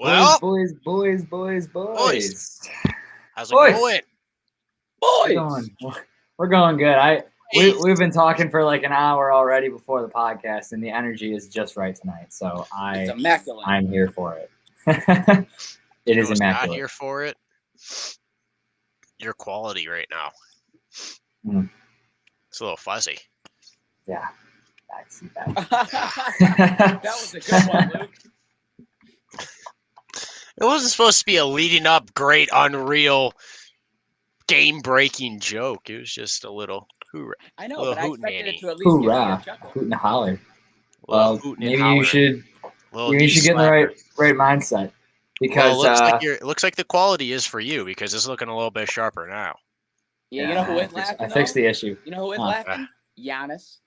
Well, boys. How's it going? We're going good. We've been talking for like an hour already before the podcast, and the energy is just right tonight. So It's immaculate. I'm here for it. It is immaculate. Not here for it. Your quality right now. It's a little fuzzy. Yeah, I see that. That was a good one, Luke. It wasn't supposed to be a leading up, great, unreal, game-breaking joke. It was just a little hoorah. I know, but I expected it to at least hoorah, give me a chuckle. hoot and holler. Well, maybe you should get in the right mindset because it looks like the quality is for you because it's looking a little bit sharper now. Yeah, you know who is laughing? I fixed the issue. You know who is laughing? Giannis.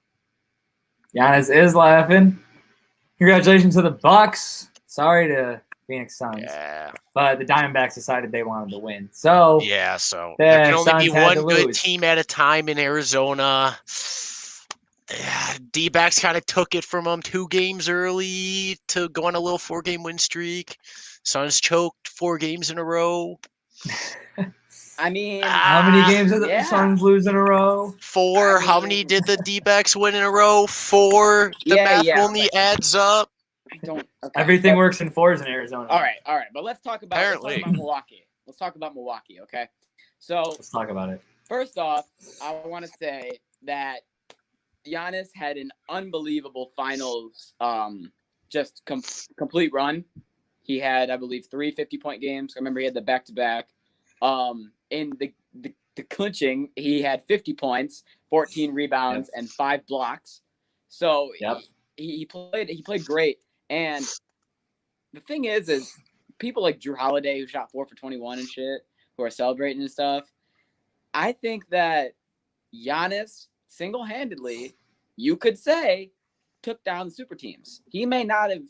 Giannis is laughing. Congratulations to the Bucks. Sorry to Phoenix Suns. Yeah. But the Diamondbacks decided they wanted to win. So there can only be one good lose. team at a time in Arizona. D-backs kind of took it from them 2 games early to go on a little 4-game win streak. Suns choked 4 games in a row. I mean, how many games did the Suns lose in a row? 4. How many did the D-backs win in a row? 4. The math only adds up. Everything works in 4s in Arizona. All right. But let's talk about Milwaukee. Let's talk about Milwaukee, okay? So let's talk about it. First off, I want to say that Giannis had an unbelievable finals, just complete run. He had, I believe, 3 50-point games. I remember he had the back-to-back. In the clinching, he had 50 points, 14 rebounds, and 5 blocks. So he played great. And the thing is people like Drew Holiday, who shot 4 for 21 and shit, who are celebrating and stuff. I think that Giannis single-handedly, you could say, took down the super teams. He may not have,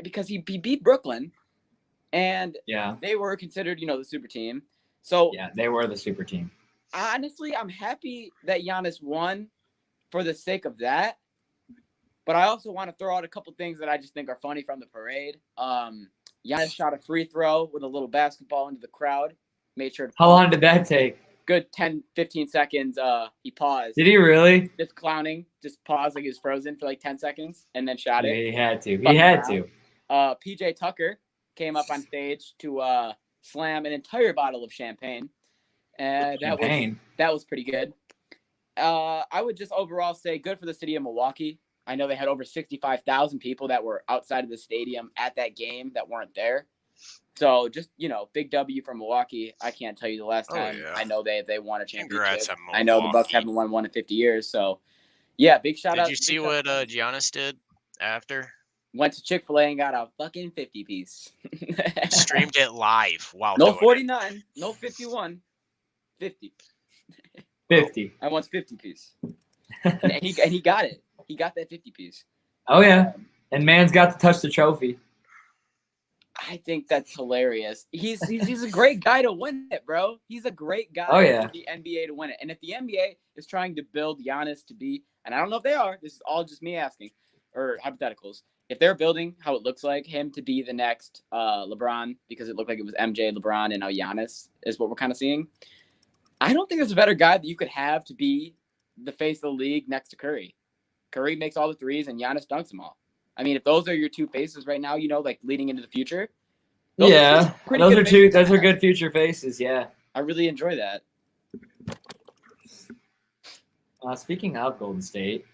because he beat Brooklyn, and they were considered, the super team. So they were the super team. Honestly, I'm happy that Giannis won for the sake of that. But I also want to throw out a couple things that I just think are funny from the parade. Giannis shot a free throw with a little basketball into the crowd. Made sure to How long did that take? Good 10, 15 seconds. He paused. Did he really? Just clowning. Just paused like he was frozen for like 10 seconds and then shot it. He had to. PJ Tucker came up on stage to slam an entire bottle of champagne. That was pretty good. I would just overall say good for the city of Milwaukee. I know they had over 65,000 people that were outside of the stadium at that game that weren't there. So just, big W for Milwaukee. I can't tell you the last time I know they won a championship. I know the Bucks haven't won one in 50 years. So, big shout out. Did you see what Giannis did after? Went to Chick-fil-A and got a fucking 50-piece. Streamed it live. Wow. No 49, no 51, 50. 50. I want 50-piece. and he got it. He got that 50-piece. Oh, yeah. And man's got to touch the trophy. I think that's hilarious. He's a great guy to win it, bro. He's a great guy for the NBA to win it. And if the NBA is trying to build Giannis to be, and I don't know if they are, this is all just me asking, or hypotheticals. If they're building how it looks like him to be the next LeBron, because it looked like it was MJ, LeBron, and now Giannis is what we're kind of seeing. I don't think there's a better guy that you could have to be the face of the league next to Curry. Curry makes all the threes and Giannis dunks them all. I mean, if those are your 2 faces right now, like leading into the future. Those are good future faces. Yeah, I really enjoy that. Speaking of Golden State,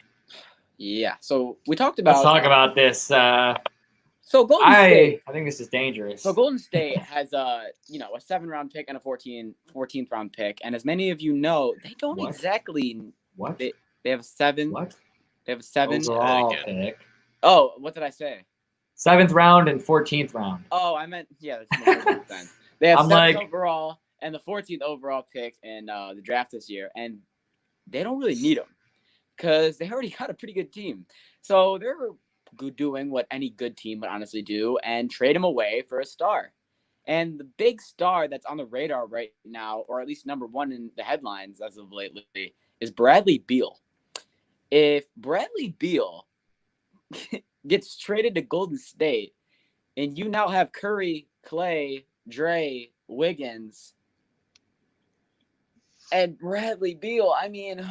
so we talked about. Let's talk about this. So Golden State, I think this is dangerous. So Golden State has a 7-round pick and a 14th round pick, and as many of you know, they don't exactly. What? They have a 7. What? They have a 7 overall pick. Oh, what did I say? 7th round and 14th round. Oh, I meant that's more sense. They have 7th overall and the 14th overall pick in the draft this year, and they don't really need them because they already got a pretty good team. So they're doing what any good team would honestly do and trade him away for a star. And the big star that's on the radar right now, or at least number 1 in the headlines as of lately, is Bradley Beal. If Bradley Beal gets traded to Golden State, and you now have Curry, Clay, Dre, Wiggins, and Bradley Beal. I mean,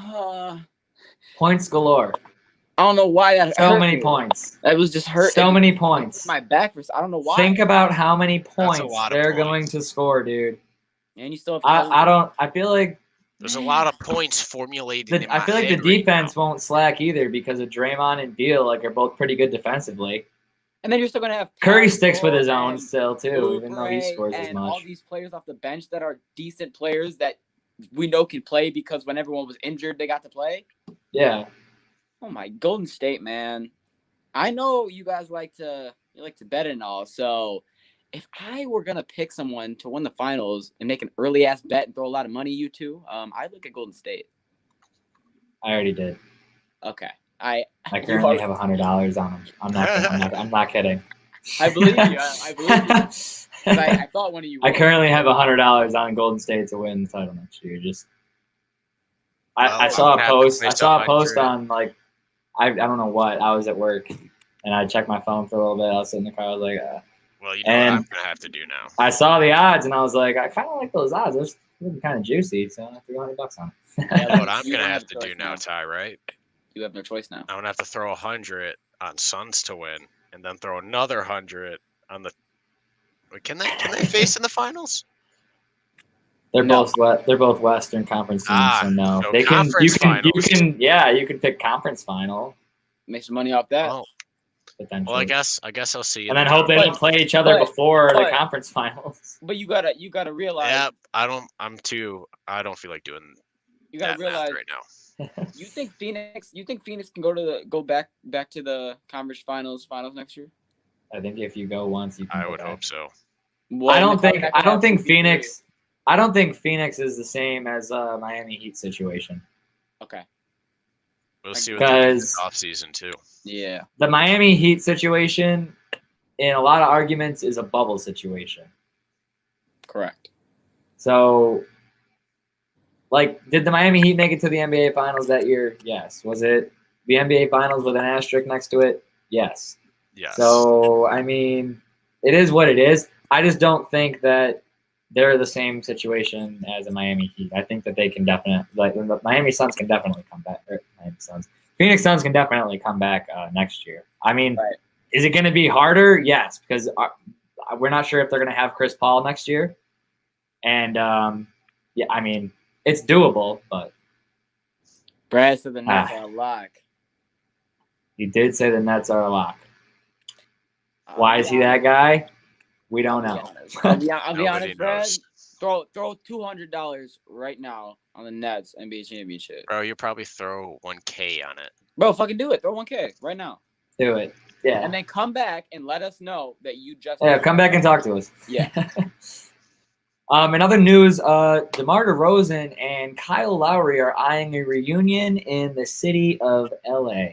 Points galore. I don't know why that So hurt many me. points. That was just hurt. So many points. My back for I don't know why. Think about how many points lot of they're points. going to score, dude. And you still have I feel like There's a lot of points formulating in my I feel like the head right defense now. won't slack either because of Draymond and Beal are both pretty good defensively. And then you're still gonna have Curry Towns, sticks with his own and still too, even though he Oubre scores as and all much. these players off the bench that are decent players that we know can play because when everyone was injured, they got to play. Yeah. Oh my, Golden State, man! I know you guys like to bet and all. So if I were gonna pick someone to win the finals and make an early ass bet and throw a lot of money, you two, I'd look at Golden State. I already did. Okay, I currently have $100 on them. I'm not kidding. I believe you. I believe you. I thought one of you. I currently have $100 on Golden State to win the title next year. I saw a post. I saw a post on like I don't know what. I was at work and I checked my phone for a little bit. I was sitting in the car. I was like, well, you know what I'm gonna have to do now. I saw the odds and I was like, I kind of like those odds. Those looking kind of juicy. So I threw $100 on it. Yeah, what I'm gonna have to do now, Ty, right? You have no choice now. I'm gonna have to throw 100 on Suns to win, and then throw another 100 on the. Can they face in the finals? They're both Western Conference teams, so no. So they can. You finals. can. Yeah, you can pick conference final. Make some money off that. Well, I guess I'll see. And then hope they don't play each other before the conference finals. But you gotta realize. Yeah, I don't feel like doing. You gotta realize right now. You think Phoenix can go back to the conference finals next year? I think if you go once, you can. I would hope so. Well, I don't think Phoenix. I don't think Phoenix is the same as Miami Heat situation. Okay. We'll see what they do in the offseason too. Yeah. The Miami Heat situation, in a lot of arguments, is a bubble situation. Correct. So, like, did the Miami Heat make it to the NBA Finals that year? Yes. Was it the NBA Finals with an asterisk next to it? Yes. Yes. So, I mean, it is what it is. I just don't think that they're the same situation as the Miami Heat. I think that they can definitely, like, the Miami Suns can definitely come back. Phoenix Suns can definitely come back next year. I mean, Is it going to be harder? Yes, because we're not sure if they're going to have Chris Paul next year. And, yeah, I mean, it's doable, but. Brad said the Nets are a lock. He did say the Nets are a lock. Why is he that guy? We don't know. I'll be honest, Brad. Throw $200 right now on the Nets NBA championship. Bro, you probably throw $1K on it. Bro, fucking do it. Throw $1K right now. Do it. Yeah. And then come back and let us know that you just. Yeah, come back and talk to us. Yeah. In other news, DeMar DeRozan and Kyle Lowry are eyeing a reunion in the city of LA.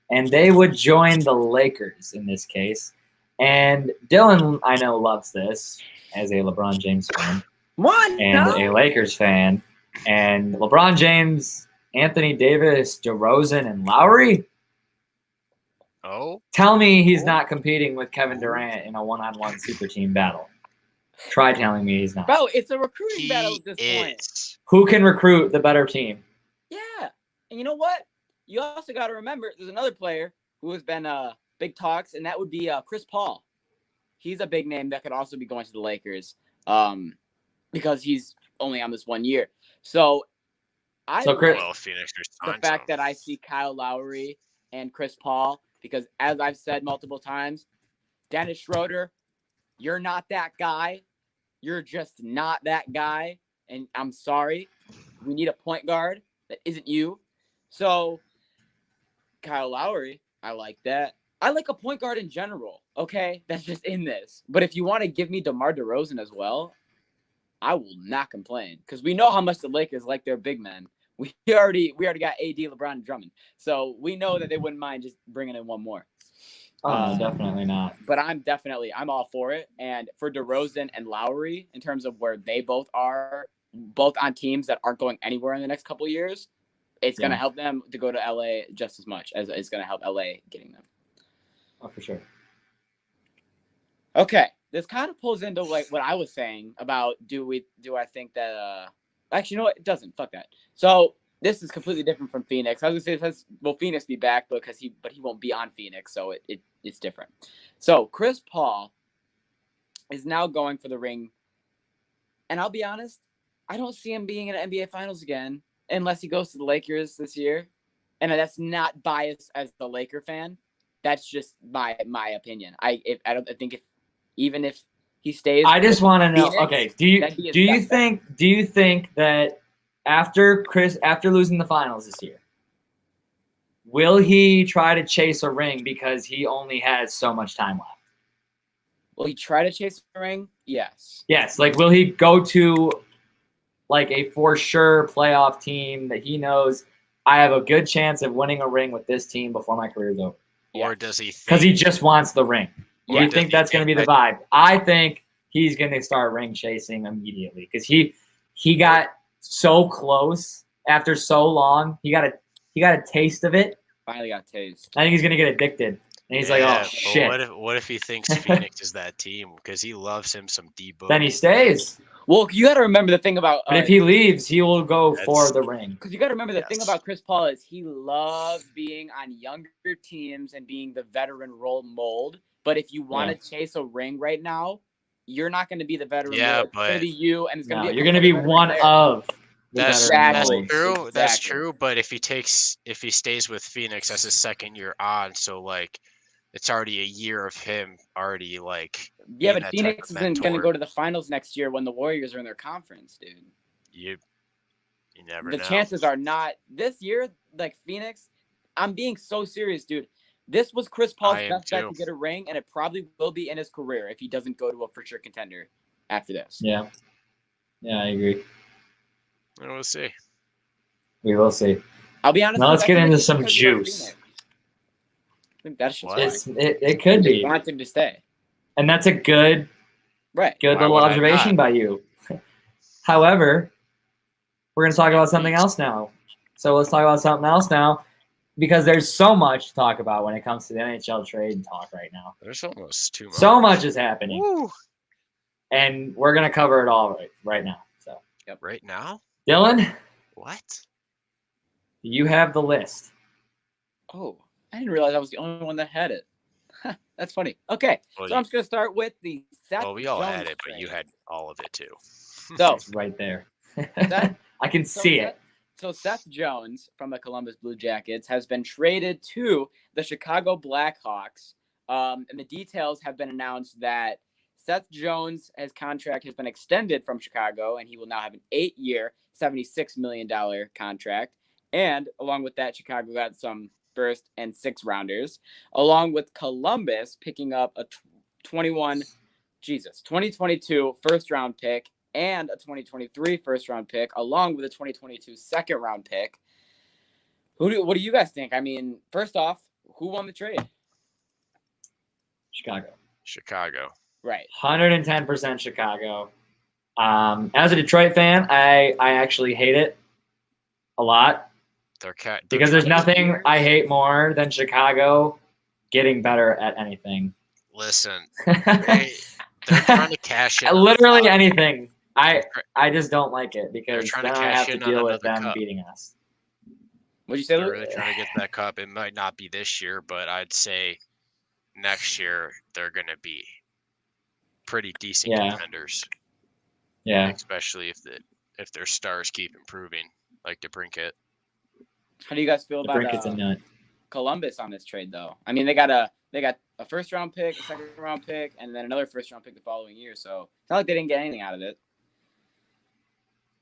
And they would join the Lakers in this case. And Dylan, I know, loves this as a LeBron James fan a Lakers fan. And LeBron James, Anthony Davis, DeRozan, and Lowry? Oh? Tell me he's not competing with Kevin Durant in a one-on-one super team battle. Try telling me he's not. Bro, it's a recruiting battle at this point. Who can recruit the better team? Yeah. And you know what? You also got to remember there's another player who has been big talks, and that would be Chris Paul. He's a big name that could also be going to the Lakers because he's only on this 1 year. So Phoenix the fact that I see Kyle Lowry and Chris Paul, because as I've said multiple times, Dennis Schroeder, you're not that guy. You're just not that guy. And I'm sorry. We need a point guard that isn't you. So Kyle Lowry, I like that. I like a point guard in general, okay? That's just in this. But if you want to give me DeMar DeRozan as well, I will not complain because we know how much the Lakers like their big men. We already got AD, LeBron, and Drummond. So we know that they wouldn't mind just bringing in one more. Oh, no, definitely not. But I'm all for it. And for DeRozan and Lowry, in terms of where they both are, both on teams that aren't going anywhere in the next couple of years, it's going to help them to go to LA just as much as it's going to help LA getting them. Oh, for sure. Okay, this kind of pulls into like what I was saying about do I think that actually, you know what? It doesn't. Fuck that. So this is completely different from Phoenix. I was gonna say, will Phoenix be back because he won't be on Phoenix, so it's different. So Chris Paul is now going for the ring, and I'll be honest, I don't see him being in the NBA Finals again unless he goes to the Lakers this year, and that's not biased as the Laker fan. That's just my opinion. I think even if he stays, I just want to know. Phoenix, Okay, do you think that after losing the finals this year, will he try to chase a ring because he only has so much time left? Will he try to chase the ring? Yes. Yes. Like, will he go to like a for sure playoff team that he knows I have a good chance of winning a ring with this team before my career is over? Or does he? Because he just wants the ring. Yeah. Do you think that's going to be the vibe? I think he's going to start ring chasing immediately because he got so close after so long. He got a taste of it. Finally got a taste. I think he's going to get addicted. And he's like, oh, shit. What if he thinks Phoenix is that team? Because he loves him some D-Book. Then he stays. Well, you got to remember the thing about. But if he leaves, he will go for the ring. Because you got to remember the thing about Chris Paul is he loves being on younger teams and being the veteran role mold. But if you want to chase a ring right now, you're not going to be the veteran. Yeah, mold. It's going to be you, and it's going to be. You're going to be one of. That's exactly true. That's true. But if he stays with Phoenix, that's his second year on. So like, it's already a year of him already like. Yeah, but Phoenix isn't going to go to the finals next year when the Warriors are in their conference, dude. You never know. The chances are not this year. Like Phoenix, I'm being so serious, dude. This was Chris Paul's best bet to get a ring, and it probably will be in his career if he doesn't go to a for sure contender after this. Yeah, I agree. We'll see. We will see. I'll be honest. Now let's get into some juice. I think that's just it could be. I want him to stay. And that's a good little observation by you. However, we're going to talk about something else now. So let's talk about something else now because there's so much to talk about when it comes to the NHL trade talk right now. There's almost too much. So much is happening. Woo. And we're going to cover it all right now. So, right now? Dylan? What? You have the list. Oh, I didn't realize I was the only one that had it. That's funny. Okay, so I'm just going to start with the Seth Well, we all Jones had it, trade. but you had all of it too. So it's right there. I can see it. So Seth Jones from the Columbus Blue Jackets has been traded to the Chicago Blackhawks. And the details have been announced that Seth Jones' contract has been extended from Chicago, and he will now have an 8-year, $76 million contract. And along with that, Chicago got some first and 6 rounders, along with Columbus picking up a 2022 first round pick and a 2023 first round pick, along with a 2022 second round pick. What do you guys think? I mean, first off, who won the trade? Chicago. Right. 110% Chicago. As a Detroit fan, I actually hate it a lot. Because there's nothing I hate more than Chicago getting better at anything. Listen, they're trying to cash in. Literally anything. I just don't like it because then I have to deal with them beating us. What'd you say, They're Luke? really trying to get that cup. It might not be this year, but I'd say next year they're going to be pretty decent contenders. Yeah. Especially if their stars keep improving, like DeBrincat. How do you guys feel about Columbus on this trade, though? I mean, they got a first round pick, a second round pick, and then another first round pick the following year. So it's not like they didn't get anything out of it.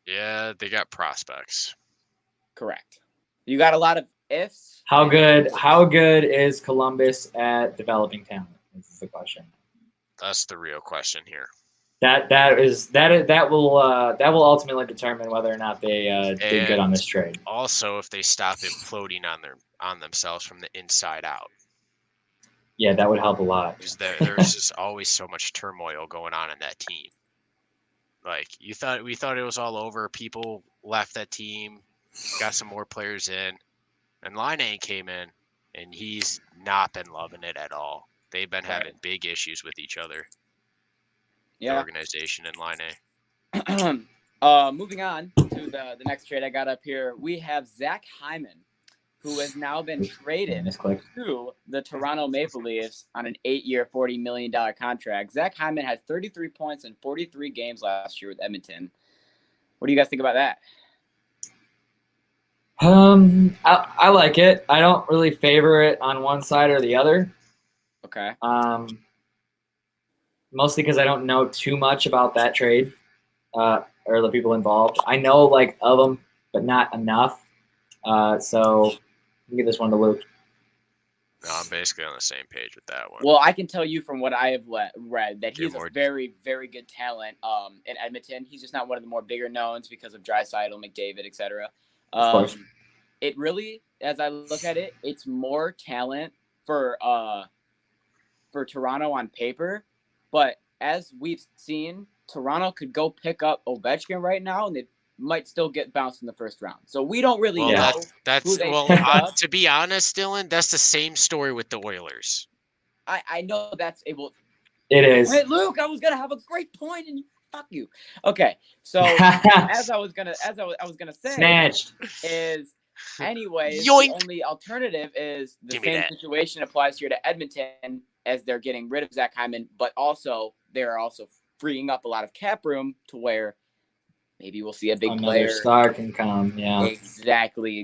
Yeah, they got prospects. Correct. You got a lot of ifs. How good is Columbus at developing talent? This is the question. That's the real question here. That will ultimately determine whether or not they did good on this trade. Also, if they stop imploding on themselves from the inside out. Yeah, that would help a lot. Because there's just always so much turmoil going on in that team. Like we thought it was all over. People left that team, got some more players in, and Line came in, and he's not been loving it at all. They've been having big issues with each other. Yeah. organization in line A. Moving on to the next trade I got up here, we have Zach Hyman, who has now been traded to the Toronto Maple Leafs on an 8-year, $40 million contract. Zach Hyman had 33 points in 43 games last year with Edmonton. What do you guys think about that? I like it. I don't really favor it on one side or the other. Okay. Mostly because I don't know too much about that trade or the people involved. I know like of them, but not enough. So I'll give this one to Luke. No, I'm basically on the same page with that one. Well, I can tell you from what I have read that he's a very, very good talent in Edmonton. He's just not one of the more bigger knowns because of Draisaitl, McDavid, etc. Of course. It really, as I look at it, it's more talent for Toronto on paper. But as we've seen, Toronto could go pick up Ovechkin right now, and they might still get bounced in the first round. So we don't really know. To be honest, Dylan, that's the same story with the Oilers. I know that's able. It is. Hey, Luke, I was gonna have a great point, and fuck you. Okay, so as I was gonna say, snatched is anyways. Yoink. The only alternative is the same situation applies here to Edmonton, as they're getting rid of Zach Hyman, but also they're also freeing up a lot of cap room to where maybe we'll see a big player. Star can come, yeah. Exactly.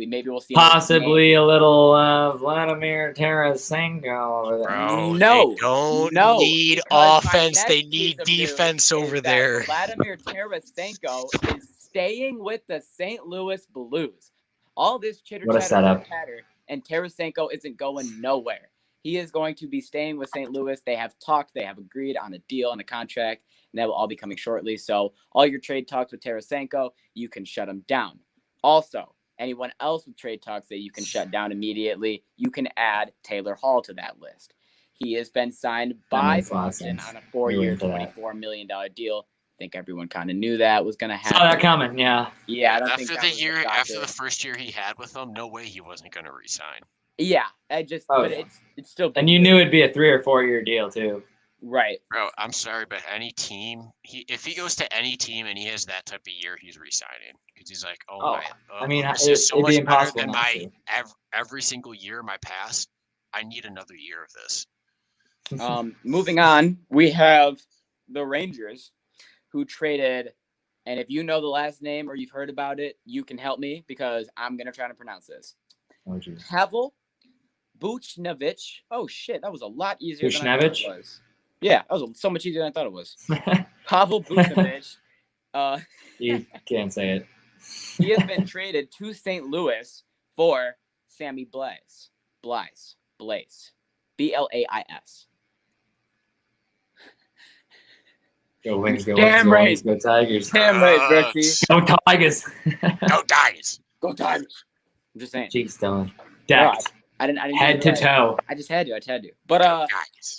Maybe we'll see possibly a little Vladimir Tarasenko over there. Bro, no, they don't need offense. They need defense over there. Vladimir Tarasenko is staying with the St. Louis Blues. All this chitter-chatter, and Tarasenko isn't going nowhere. He is going to be staying with St. Louis. They have talked. They have agreed on a deal, on a contract, and that will all be coming shortly. So all your trade talks with Tarasenko, you can shut them down. Also, anyone else with trade talks that you can shut down immediately, you can add Taylor Hall to that list. He has been signed by Boston on a 4-year, $24 million deal. I think everyone kind of knew that was going to happen. Saw that coming, yeah. Yeah, I don't after think that after the first year he had with them, no way he wasn't going to resign. Yeah, it's still. And you knew it'd be a 3 or 4 year deal too. Right. Bro, I'm sorry, but any team, if he goes to any team and he has that type of year, he's resigning because he's like, this is so much better than my every single year in my past. I need another year of this. Moving on, we have the Rangers, who traded, and if you know the last name or you've heard about it, you can help me because I'm gonna try to pronounce this. Pavel Buchnevich. Oh shit, that was a lot easier than I thought it was. Yeah, that was so much easier than I thought it was. Pavel Buchnevich. You can't say it. He has been traded to St. Louis for Sammy Blais. Blais. B-L-A-I-S. Go Wings, go Damn Wings, right. Go Tigers. Damn right, Berkey. Go Tigers. Go Tigers. Go Tigers. I'm just saying. Jeez, Dylan. Decked. I didn't head to toe. I just had to. But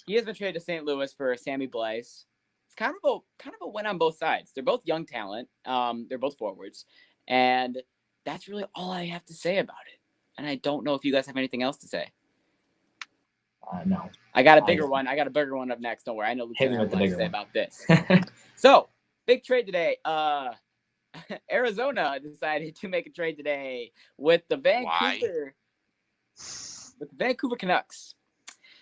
he has been traded to St. Louis for Sammy Blais. It's kind of a win on both sides. They're both young talent. They're both forwards, and that's really all I have to say about it. And I don't know if you guys have anything else to say. No. I got a bigger one. I got a bigger one up next. Don't worry. I know Luke has what to say about this. So, big trade today. Arizona decided to make a trade today with the Vancouver Canucks.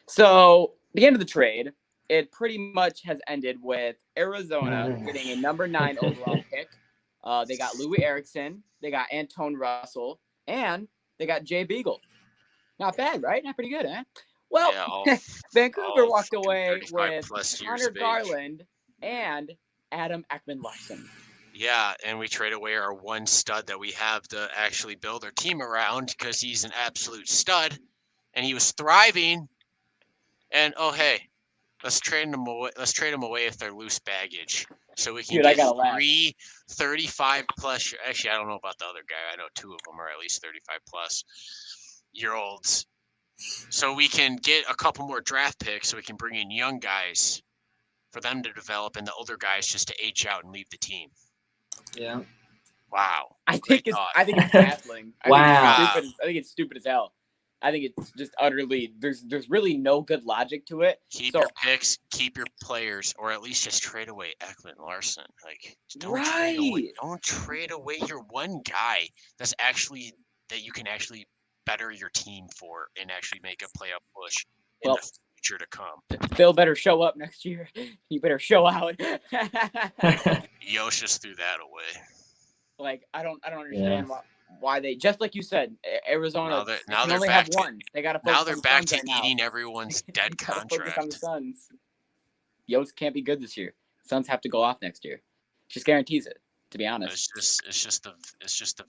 So, the end of the trade, it pretty much has ended with Arizona getting a number 9 overall pick. They got Louis Eriksson, they got Anton Russell, and they got Jay Beagle. Not bad, right? Not pretty good, huh? Well, yeah, Vancouver walked away with Connor Garland and Adam Ekman-Larsson. Yeah, and we trade away our one stud that we have to actually build our team around because he's an absolute stud, and he was thriving. And hey, let's trade him away. Let's trade him away if they're loose baggage, so we can get 3 35-plus. Actually, I don't know about the other guy. I know 2 of them are at least 35-plus year olds. So we can get a couple more draft picks so we can bring in young guys for them to develop and the older guys just to age out and leave the team. Yeah. Wow. I think it's baffling. I think it's stupid as hell. I think it's just utterly there's really no good logic to it. Keep So your picks, keep your players, or at least just trade away Ekman Larson. Like, don't trade away your one guy that you can actually better your team for and actually make a playoff push in the future to come. Phil better show up next year. You better show out. Yosh threw that away. Like, I don't understand why they, just like you said, Arizona now they're only have one. They got to focus. Now they're back to eating everyone's dead contract. Focus on the Suns. Yost can't be good this year. Suns have to go off next year. Just guarantees it. To be honest, it's just the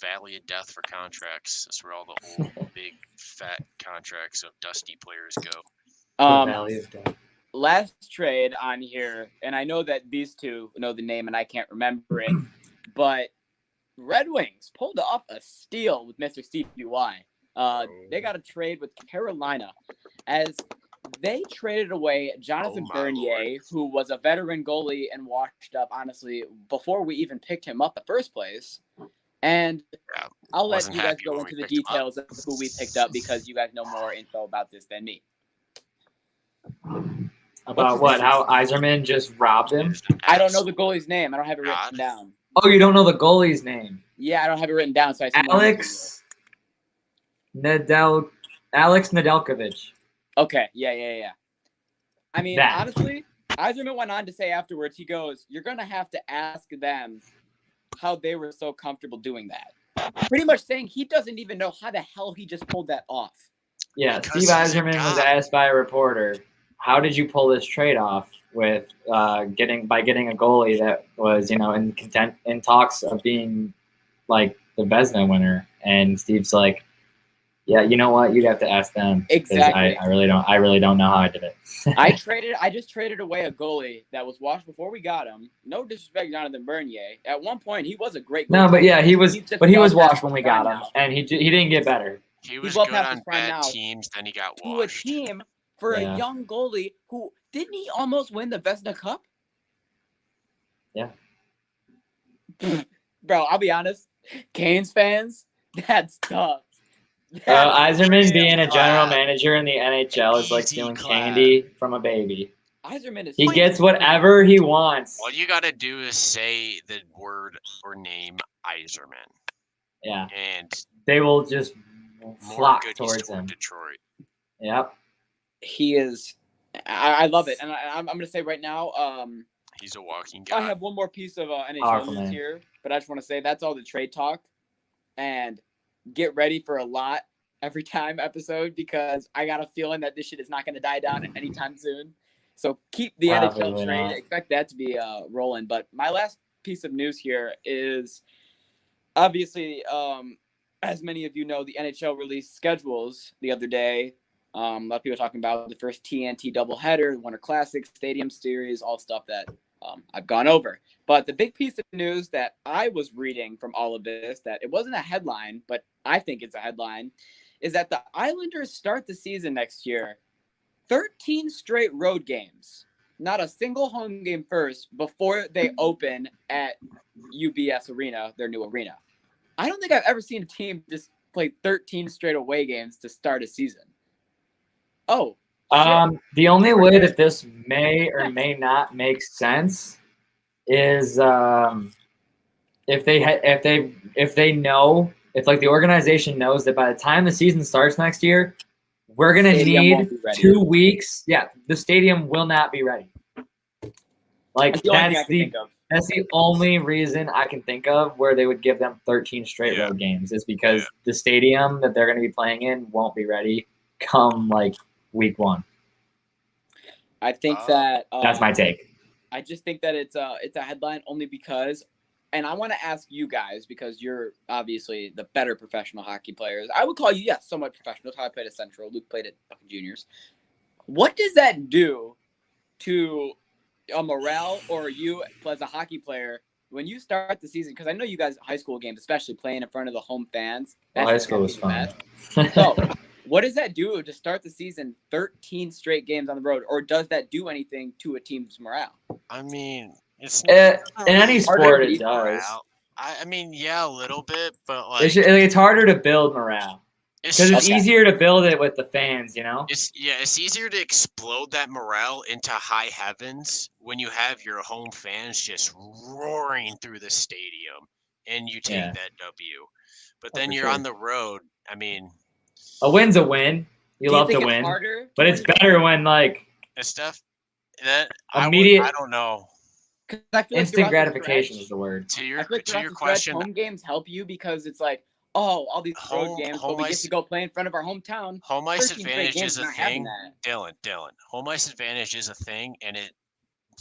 valley of death for contracts. That's where all the old, big, fat contracts of dusty players go. Valley of death. Last trade on here, and I know that these two know the name, and I can't remember it, but Red Wings pulled off a steal with Mr. Stevie Y. They got a trade with Carolina as they traded away Jonathan Bernier, who was a veteran goalie and washed up, honestly, before we even picked him up in the first place. And I'll let you guys go into the details of who we picked up because you guys know more info about this than me. About what? How Yzerman just robbed him? I don't know the goalie's name. I don't have it written down. Oh, you don't know the goalie's name? Yeah, I don't have it written down. So I Alex Nedeljkovic. Okay, yeah. I mean, honestly, Yzerman went on to say afterwards, he goes, "You're going to have to ask them how they were so comfortable doing that." Pretty much saying he doesn't even know how the hell he just pulled that off. Yeah, because Steve Yzerman was asked by a reporter, how did you pull this trade off with getting a goalie that was, in talks of being like the Vezina winner? And Steve's like, yeah, you know what? You'd have to ask them. Exactly. I really don't know how I did it. I just traded away a goalie that was washed before we got him. No disrespect, Jonathan Bernier. At one point, he was a great goalie. No, but yeah, he was washed when we got him, and he didn't get better. He was good on bad teams, then he got washed. To a team for a young goalie who didn't he almost win the Vezina Cup? Yeah. Bro, I'll be honest. Canes fans, that's tough. Yzerman being a general manager in the NHL is like stealing candy from a baby. He gets whatever he wants. All you got to do is say the word or name Yzerman. Yeah. And they will just flock towards him. Detroit. Yep. He is. I love it, and I'm going to say right now. He's a walking guy. I have one more piece of NHL news here, but I just want to say that's all the trade talk, and get ready for a lot every time episode because I got a feeling that this shit is not going to die down anytime soon. So keep the NHL trade. Expect that to be rolling. But my last piece of news here is obviously, as many of you know, the NHL released schedules the other day. A lot of people talking about the first TNT doubleheader, Winter Classic, Stadium Series, all stuff that I've gone over. But the big piece of news that I was reading from all of this, that it wasn't a headline, but I think it's a headline, is that the Islanders start the season next year 13 straight road games. Not a single home game first before they open at UBS Arena, their new arena. I don't think I've ever seen a team just play 13 straight away games to start a season. Oh. The only way that this may or may not make sense is if the organization knows that by the time the season starts next year, we're gonna need 2 weeks. Yeah, the stadium will not be ready. Like that's the only reason I can think of where they would give them 13 straight road games is because the stadium that they're gonna be playing in won't be ready come like week 1. I think that that's my take. I just think that it's a headline only because, and I want to ask you guys because you're obviously the better professional hockey players. I would call you, somewhat professional. I played at Central. Luke played at fucking juniors. What does that do to a morale or you as a hockey player when you start the season? Because I know you guys high school games, especially playing in front of the home fans. High school was fun. So, what does that do to start the season 13 straight games on the road, or does that do anything to a team's morale? I mean, it's in any sport it does. I mean, yeah, a little bit, but like it's harder to build morale. Because it's Okay. easier to build it with the fans, you know? It's easier to explode that morale into high heavens when you have your home fans just roaring through the stadium and you take Yeah. that W. But Oh, then for you're sure. on the road. I mean, A win's a win. You Do love think to it's win. harder to But it's win? better when, like, it's stuff that immediate I don't know. 'Cause I feel like instant throughout the gratification stretch- is the word. To I your feel like to throughout your the stretch, question, home games help you because it's like, oh, all these road games, but we get ice to go play in front of our hometown. home ice 13 straight advantage games is a not having thing. that. Dylan. Home ice advantage is a thing, and it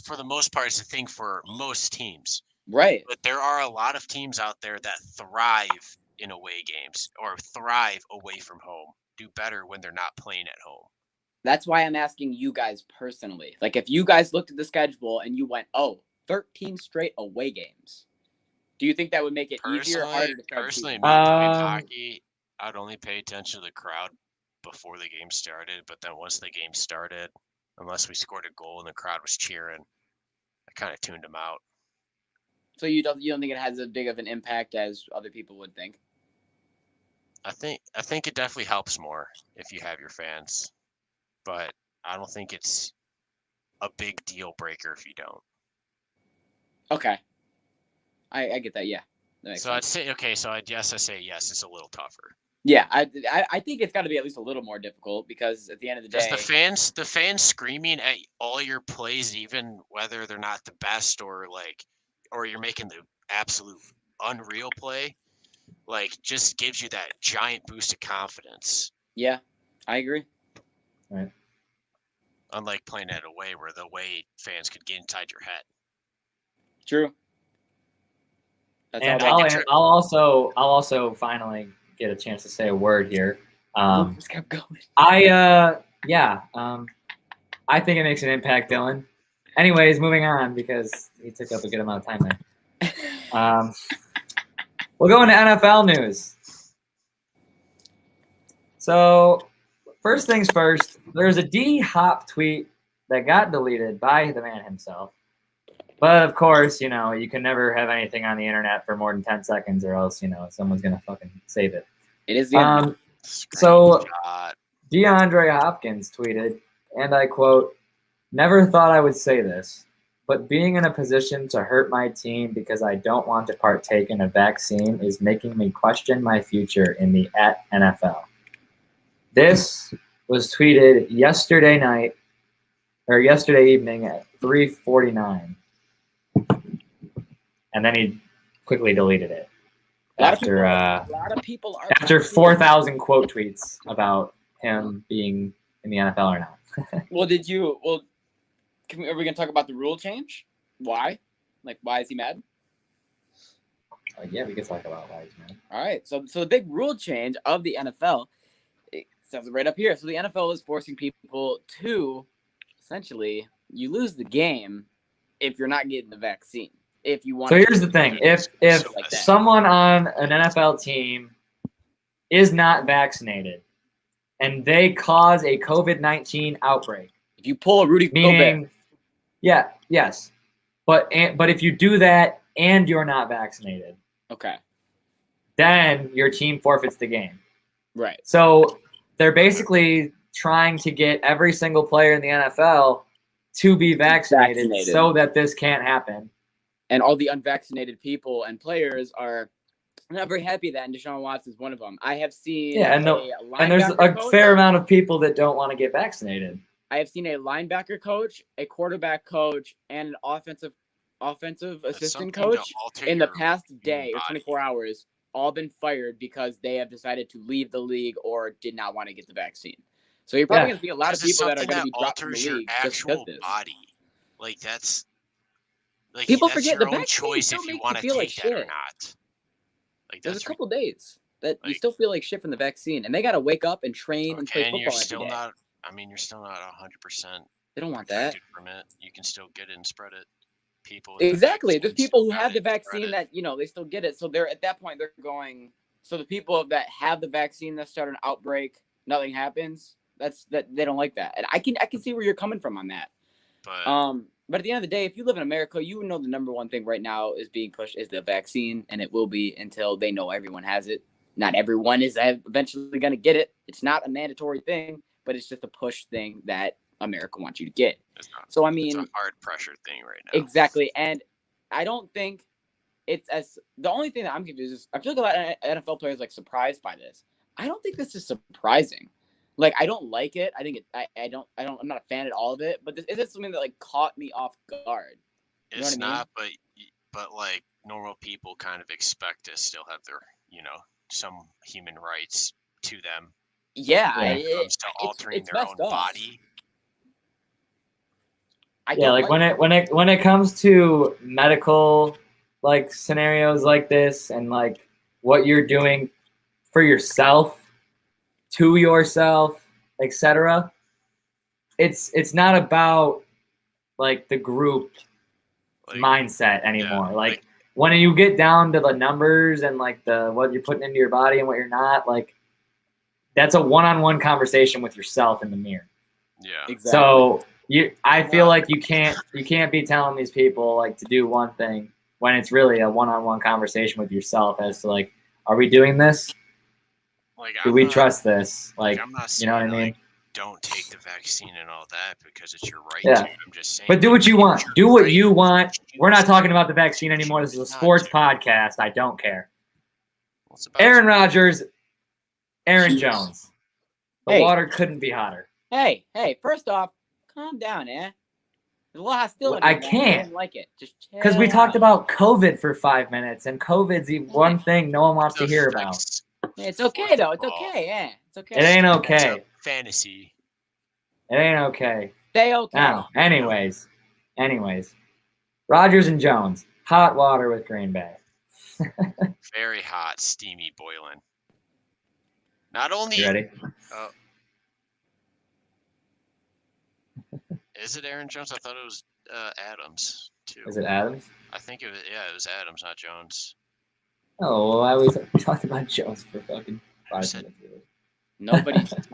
for the most part is a thing for most teams. Right. But there are a lot of teams out there that thrive in away games or thrive away from home, do better when they're not playing at home. That's why I'm asking you guys personally. Like, if you guys looked at the schedule and you went, oh, 13 straight away games, do you think that would make it easier or harder to start the Personally, season? me playing hockey, I'd only pay attention to the crowd before the game started. But then once the game started, unless we scored a goal and the crowd was cheering, I kind of tuned them out. So you don't think it has as big of an impact as other people would think? I think it definitely helps more if you have your fans, but I don't think it's a big deal breaker if you don't. Okay. I get that, yeah. That makes So sense. I'd say okay. So I say yes. It's a little tougher. Yeah, I think it's got to be at least a little more difficult because at the end of the day, Because the fans screaming at all your plays, even whether they're not the best or you're making the absolute unreal play, like just gives you that giant boost of confidence. yeah, I agree. Right. Unlike playing at away, where the away fans could get inside your head. True. That's And all I'll also finally get a chance to say a word here. just kept going. I think it makes an impact, Dylan. Anyways, moving on because he took up a good amount of time there. We'll go into NFL news. So, first things first, there's a D-Hop tweet that got deleted by the man himself. But of course, you can never have anything on the internet for more than 10 seconds or else, someone's going to fucking save it. It is the So DeAndre Hopkins tweeted, and I quote, "Never thought I would say this, but being in a position to hurt my team because I don't want to partake in a vaccine is making me question my future in the NFL." This was tweeted yesterday evening at 3:49. And then he quickly deleted it after a lot of people are after 4,000 quote tweets about him being in the NFL or not. Well, are we gonna talk about the rule change? Why? Like, why is he mad? Yeah, we can talk about why he's mad. All right. So the big rule change of the NFL, it says it right up here. So the NFL is forcing people to essentially you lose the game if you're not getting the vaccine. If you want. So here's the thing: if someone on an NFL team is not vaccinated and they cause a COVID-19 outbreak, if you pull a Rudy Gobert, yes, but if you do that and you're not vaccinated, okay, then your team forfeits the game. Right. So they're basically trying to get every single player in the NFL to be vaccinated. So that this can't happen. And all the unvaccinated people and players are not very happy that, and Deshaun Watson is one of them. I have seen and there's a fair amount of people that don't want to get vaccinated. I have seen a linebacker coach, a quarterback coach, and an offensive assistant coach in the past day or 24 hours all been fired because they have decided to leave the league or did not want to get the vaccine. So you're probably going to see a lot of people that are going to be dropped from the league just because of this. Body. Like that's people that's forget your the own choice if you want to take that or not. Like there's a couple days that you still feel like shit from the vaccine, and they got to wake up and train and play football you're still every day. you're still not 100%. They don't want that. From it. You can still get it and spread it. Exactly. There's people who have the vaccine that they still get it. So they're at that point they're going. So the people that have the vaccine that start an outbreak, nothing happens. That they don't like that, and I can see where you're coming from on that. But at the end of the day, if you live in America, you know the number one thing right now is being pushed is the vaccine, and it will be until they know everyone has it. Not everyone is eventually going to get it. It's not a mandatory thing, but it's just a push thing that America wants you to get. So, I mean, it's a hard pressure thing right now. Exactly. And I don't think it's the only thing that I'm confused is I feel like a lot of NFL players like surprised by this. I don't think this is surprising. Like, I don't like it. I think I'm not a fan at all of it, but this is something that like caught me off guard. You It's know what I mean? but like normal people kind of expect to still have their, some human rights to them. Yeah. When it comes to altering their own body. Like when it comes to medical like scenarios like this and like what you're doing for yourself, to yourself, etc. It's not about like the group mindset anymore. Like when you get down to the numbers and like the what you're putting into your body and what you're not, like that's a one-on-one conversation with yourself in the mirror. Yeah. Exactly. So I feel like you can't be telling these people like to do one thing when it's really a one-on-one conversation with yourself as to like, are we doing this? Like, do we trust this? Like, I'm not saying, you know what I mean? Like, don't take the vaccine and all that because it's your right to. I'm just saying. But do what you want. Do what you want. We're not talking about the vaccine anymore. This is a sports podcast. I don't care. Aaron Rodgers, Aaron Jones. The water couldn't be hotter. Hey, first off, calm down, eh? There's a lot of hostility. I can't. I don't like it. Just because we talked about COVID for 5 minutes, and COVID's the one thing no one wants to hear about. It's okay though. It's okay. Yeah, it's okay. It ain't okay. Fantasy. It ain't okay. Stay okay. Now, anyways, Rodgers and Jones, hot water with Green Bay. Very hot, steamy, boiling. Not only. You ready? Is it Aaron Jones? I thought it was Adams too. Is it Adams? I think it was. Yeah, it was Adams, not Jones. Oh, well, I always talked about Jones for fucking 5 minutes. Nobody talked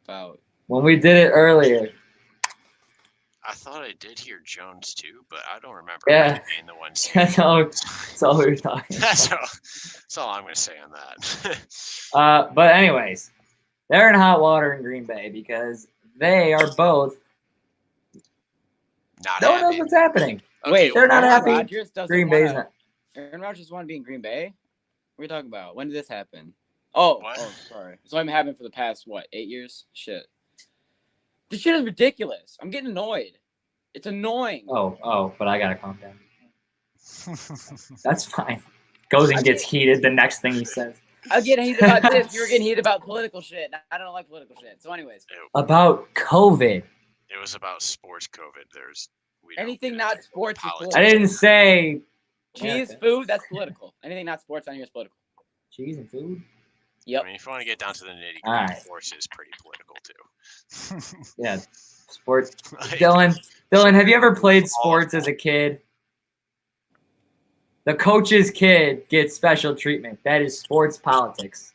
about. When we did it earlier. I thought I did hear Jones too, but I don't remember being the one. That's all we were talking about. That's all I'm going to say on that. But anyways, they're in hot water in Green Bay because they are both. No one knows what's happening. Wait, they're not happy. Green Bay's not. Aaron Rodgers want to be in Green Bay? What are you talking about? When did this happen? Oh, sorry. It's only been happening for the past, 8 years? Shit. This shit is ridiculous. I'm getting annoyed. It's annoying. Oh, but I gotta calm down. That's fine. Goes and gets heated the next thing he says. I'll get heated about this. You were getting heated about political shit. I don't like political shit. So anyways. About COVID. It was about sports COVID. Anything not sports is political. I didn't say... Cheese, food, that's political. Anything not sports on here is political. Cheese and food? Yep. I mean, if you want to get down to the nitty-gritty, sports is pretty political too. Yeah, sports. Dylan, have you ever played sports as a kid? The coach's kid gets special treatment. That is sports politics.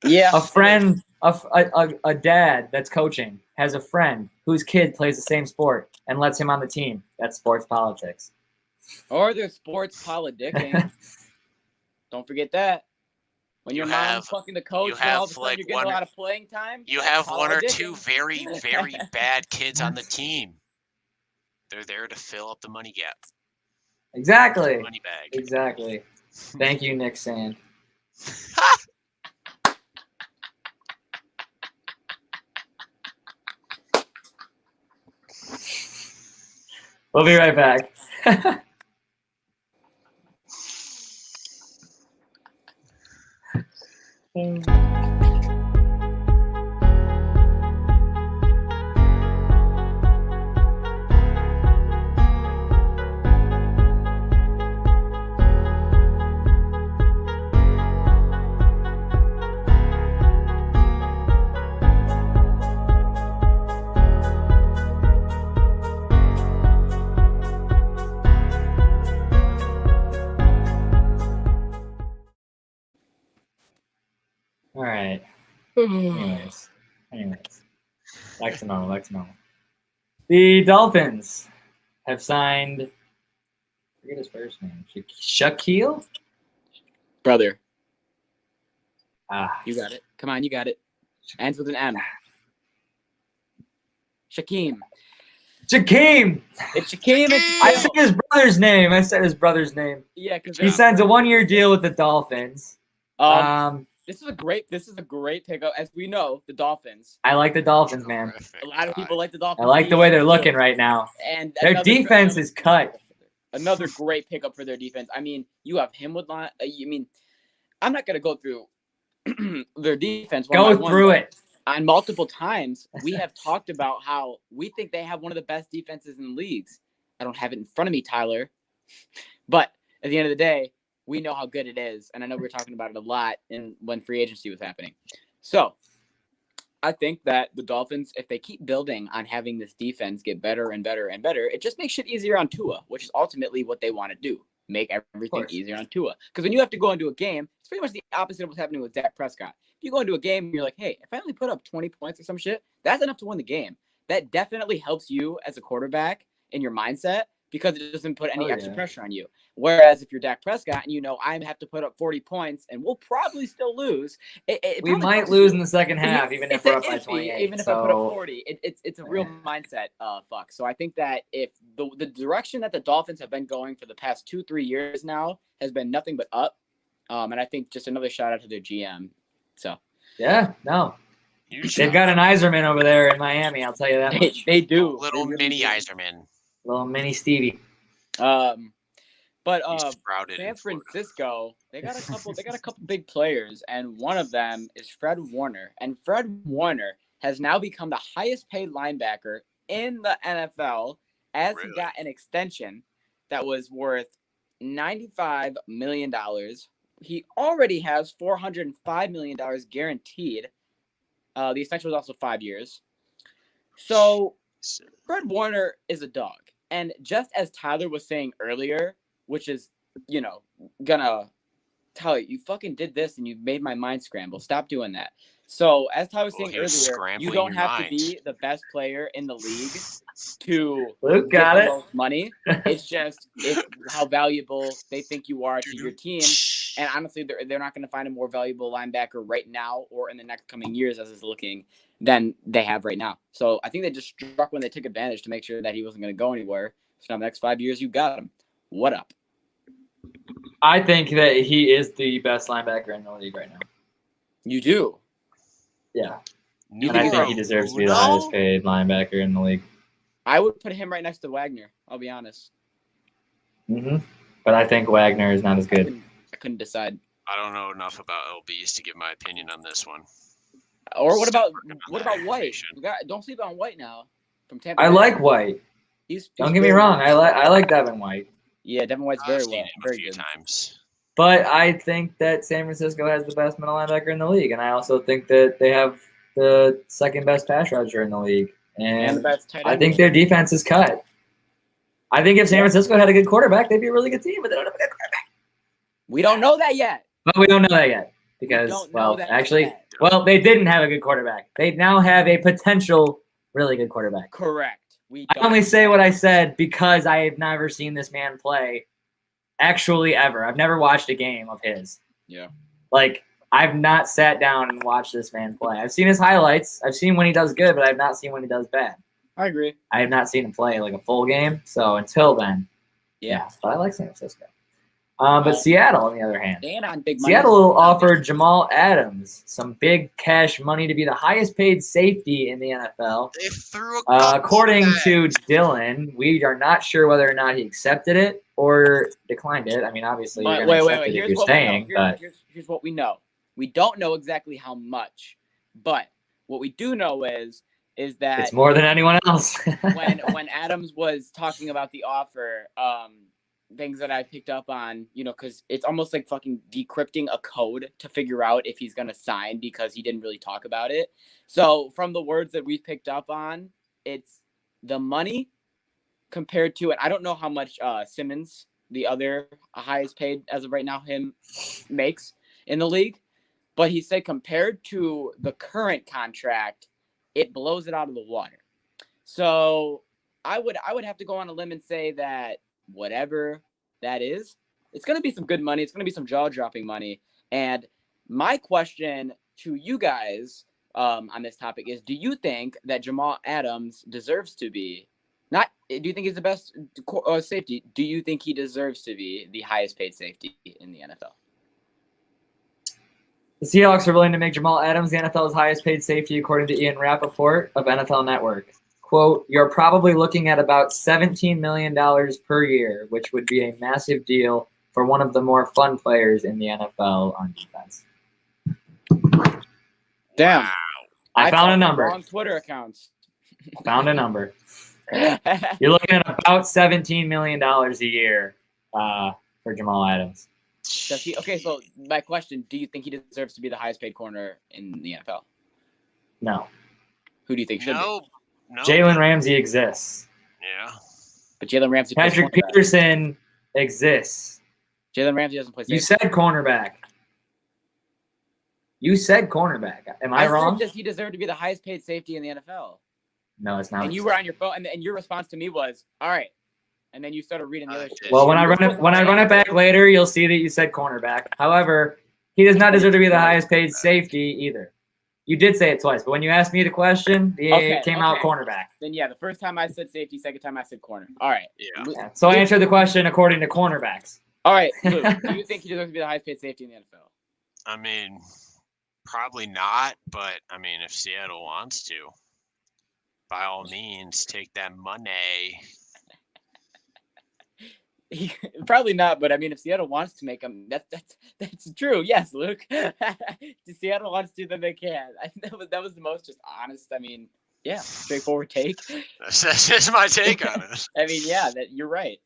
Yeah. A friend, a dad that's coaching has a friend whose kid plays the same sport and lets him on the team. That's sports politics. Or there's sports politicking. Don't forget that. When your mom's fucking the coach, and all of a sudden you're getting a lot of playing time. You have one or two very, very bad kids on the team. They're there to fill up the money gap. Exactly. Money bag. Exactly. Thank you, Nick Sand. We'll be right back. All right. Anyways. Back to normal. The Dolphins have signed, I forget his first name, Shaquille? Brother. You got it. Come on, you got it. Ends with an M. Shaquille. Jakeem. It's Shaquille. I said his brother's name. Yeah, because He signs a 1-year deal with the Dolphins. This is a great pickup. As we know, the Dolphins. I like the Dolphins, man. A lot of people like the Dolphins. I like the way they're looking right now. And their defense is cut. Another great pickup for their defense. I mean, you have him with line. I'm not gonna go through their defense. Go through it. On multiple times, we have talked about how we think they have one of the best defenses in the leagues. I don't have it in front of me, Tyler. But at the end of the day, we know how good it is. And I know we were talking about it a lot when free agency was happening. So I think that the Dolphins, if they keep building on having this defense get better and better and better, it just makes shit easier on Tua, which is ultimately what they want to do. Make everything easier on Tua. Because when you have to go into a game, it's pretty much the opposite of what's happening with Dak Prescott. If you go into a game and you're like, hey, if I only put up 20 points or some shit, that's enough to win the game. That definitely helps you as a quarterback in your mindset because it doesn't put any extra pressure on you. Whereas if you're Dak Prescott and I have to put up 40 points and we'll probably still lose. We might lose in the second half, even if we're up by 28. Even if I put up 40, it's a real mindset fuck. So I think that if the direction that the Dolphins have been going for the past 2-3 years now has been nothing but up. And I think just another shout out to their GM. So yeah, no. They've got an Iserman over there in Miami, I'll tell you that much. They do. Little mini Iserman. Little mini Stevie. But San Francisco, they got a couple big players, and one of them is Fred Warner. And Fred Warner has now become the highest paid linebacker in the NFL as he got an extension that was worth $95 million. He already has $405 million guaranteed. The extension was also 5 years. So Fred Warner is a dog. And just as Tyler was saying earlier, which is, gonna tell you fucking did this and you made my mind scramble. Stop doing that. So as Tyler was saying earlier, you don't have to be the best player in the league to get the most money. It's just how valuable they think you are to your team. And honestly, they're not going to find a more valuable linebacker right now or in the next coming years as it's looking than they have right now. So I think they just struck when they took advantage to make sure that he wasn't going to go anywhere. So now the next 5 years, you got him. What up? I think that he is the best linebacker in the league right now. You do? Yeah. And I think he deserves to be the highest paid linebacker in the league. I would put him right next to Wagner, I'll be honest. Mm-hmm. But I think Wagner is not as good. I couldn't decide. I don't know enough about LBs to give my opinion on this one. Or what about White? Don't sleep on White now from Tampa Bay. I like White. Don't get me wrong. I like Devin White. Yeah, Devin White's very well. Very good. Times. But I think that San Francisco has the best middle linebacker in the league, and I also think that they have the second best pass rusher in the league, and the best tight end. I think their defense is cut. I think if San Francisco had a good quarterback, they'd be a really good team, but they don't have a good quarterback. We don't know that yet. But we don't know that yet because, they didn't have a good quarterback. They now have a potential really good quarterback. Correct. I only say what I said because I have never seen this man play actually ever. I've never watched a game of his. Yeah. Like, I've not sat down and watched this man play. I've seen his highlights. I've seen when he does good, but I've not seen when he does bad. I agree. I have not seen him play like a full game. So until then, yeah. But I like San Francisco. But Seattle, on the other hand, Seattle offered Jamal Adams some big cash money to be the highest paid safety in the NFL. They threw according to Dylan, we are not sure whether or not he accepted it or declined it. I mean, obviously, you're going to accept it if you're staying. Here's what we know. We don't know exactly how much, but what we do know is that it's more than anyone else. when Adams was talking about the offer, things that I picked up on, because it's almost like fucking decrypting a code to figure out if he's going to sign because he didn't really talk about it. So from the words that we've picked up on, it's the money compared to, and I don't know how much Simmons, the other highest paid as of right now, him makes in the league, but he said compared to the current contract, it blows it out of the water. So I would have to go on a limb and say that whatever that is, it's going to be some good money. It's going to be some jaw-dropping money. And My question to you guys on this topic is: do you think that Jamal Adams deserves to be not? Do you think he's the best safety? Do you think he deserves to be the highest paid safety in the NFL? The Seahawks are willing to make Jamal Adams the NFL's highest paid safety, according to Ian Rappaport of NFL Network. Quote, "You're probably looking at about $17 million per year, which would be a massive deal for one of the more fun players in the NFL on defense." Damn. Wow. I found a number. Wrong Twitter accounts. Found a number. You're looking at about $17 million a year for Jamal Adams. Does he? Okay, so my question: do you think he deserves to be the highest paid corner in the NFL? No. Who do you think should be? No. Jalen Ramsey exists. Yeah. But Jalen Ramsey. plays Patrick cornerback. Peterson exists. Jalen Ramsey doesn't play safety. You said cornerback. You said cornerback. Am I wrong? Does he deserve to be the highest paid safety in the NFL? No, it's not. And you were on your phone, and your response to me was, "All right." And then you started reading the other shit. Well, when I run it back later, you'll see that you said cornerback. However, he does not deserve to be the highest paid safety either. You did say it twice, but when you asked me the question, it came out cornerback. Then yeah, the first time I said safety, second time I said corner. All right. Yeah. So I answered the question according to cornerbacks. All right. Luke, do you think he deserves to be the highest paid safety in the NFL? I mean, probably not, but I mean, if Seattle wants to, by all means, take that money. Probably not, but I mean, if Seattle wants to make him, that's true. Yes, Luke. If Seattle wants to, then they can. That was the most just honest. I mean, yeah, straightforward take. That's just my take on it. I mean, yeah, that you're right.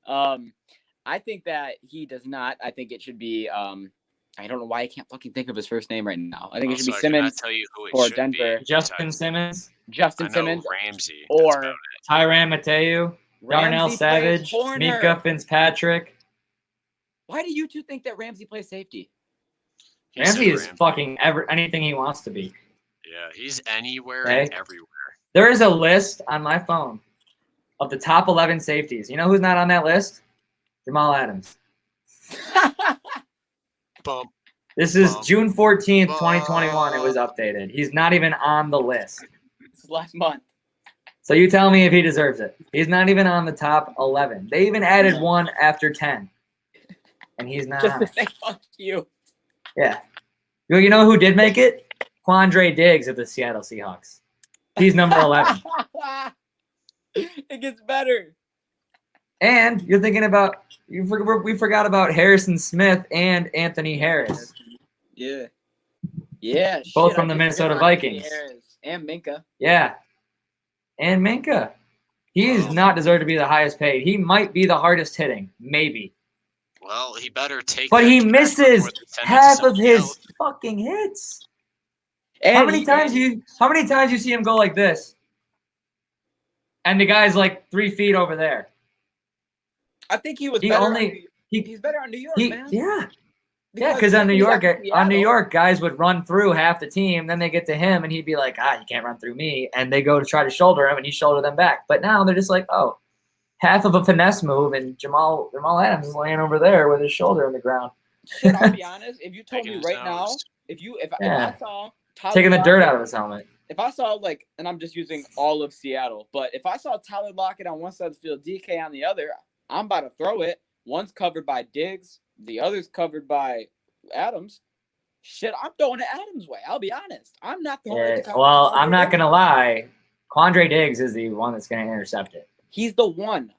I think that he does not. I think it should be. I don't know why I can't fucking think of his first name right now. I think it should be Simmons tell you who it or should Denver. Be. Justin Simmons, Simmons, Ramsey, or Tyrann Mathieu, Darnell Ramsey Savage, plays corner. Mika Fitzpatrick. Why do you two think that Ramsey plays safety? Ramsey is fucking anything he wants to be. Yeah, he's anywhere and everywhere. There is a list on my phone of the top 11 safeties. You know who's not on that list? Jamal Adams. Bump. This is June 14th, 2021. It was updated. He's not even on the list. This is last month. So you tell me if he deserves it. He's not even on the top 11. They even added one after 10. And he's not Just on to it. say fuck you. Yeah. You know who did make it? Quandre Diggs of the Seattle Seahawks. He's number 11. It gets better. And you're thinking about we forgot about Harrison Smith and Anthony Harris. Yeah. Yeah. Both from the Minnesota Vikings. And Minka. Yeah. And Minka. He is not deserved to be the highest paid. He might be the hardest hitting. Maybe. Well, he better take. But he misses half of his fucking hits. And how many times you see him go like this? And the guy's like 3 feet over there. I think he's better on New York, man. Yeah. Yeah, because on New York, guys would run through half the team, then they get to him, and he'd be like, you can't run through me. And they go to try to shoulder him, and he shoulder them back. But now they're just like, half of a finesse move, and Jamal Adams is laying over there with his shoulder on the ground. Shit, I'll be honest. If you told me right now, if I saw Tyler taking the Lockett, dirt out of his helmet. If I saw and I'm just using all of Seattle, but if I saw Tyler Lockett on one side of the field, DK on the other, I'm about to throw it. One's covered by Diggs, the other's covered by Adams. Shit, I'm throwing it Adams' way. I'll be honest. I'm not throwing it. Well, I'm not gonna lie. Quandre Diggs is the one that's gonna intercept it. He's the one.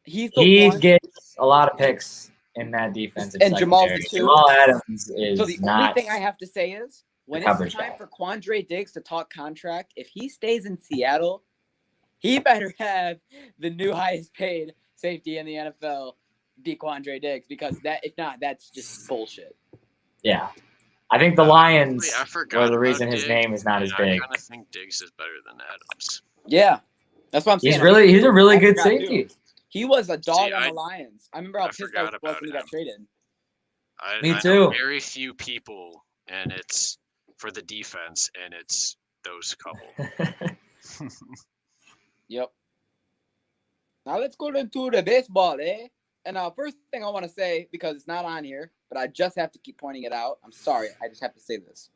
He gets a lot of picks in that defensive and Jamal Adams is so the not. only thing I have to say is when it's time for Quandre Diggs to talk contract, if he stays in Seattle, he better have the new highest paid safety in the NFL, be Quandre Diggs, because if not, that's just bullshit. Yeah. I think the Lions are the reason his name is not as big. I kind of think Diggs is better than Adams. Yeah. That's what I'm saying. He's a really good safety. Too. He was a dog on the Lions. I remember how pissed I was when he got traded. Me too. I know very few people, and it's for the defense, and it's those couple. Yep. Now let's go into the baseball, And first thing I want to say, because it's not on here, but I just have to keep pointing it out. I'm sorry. I just have to say this.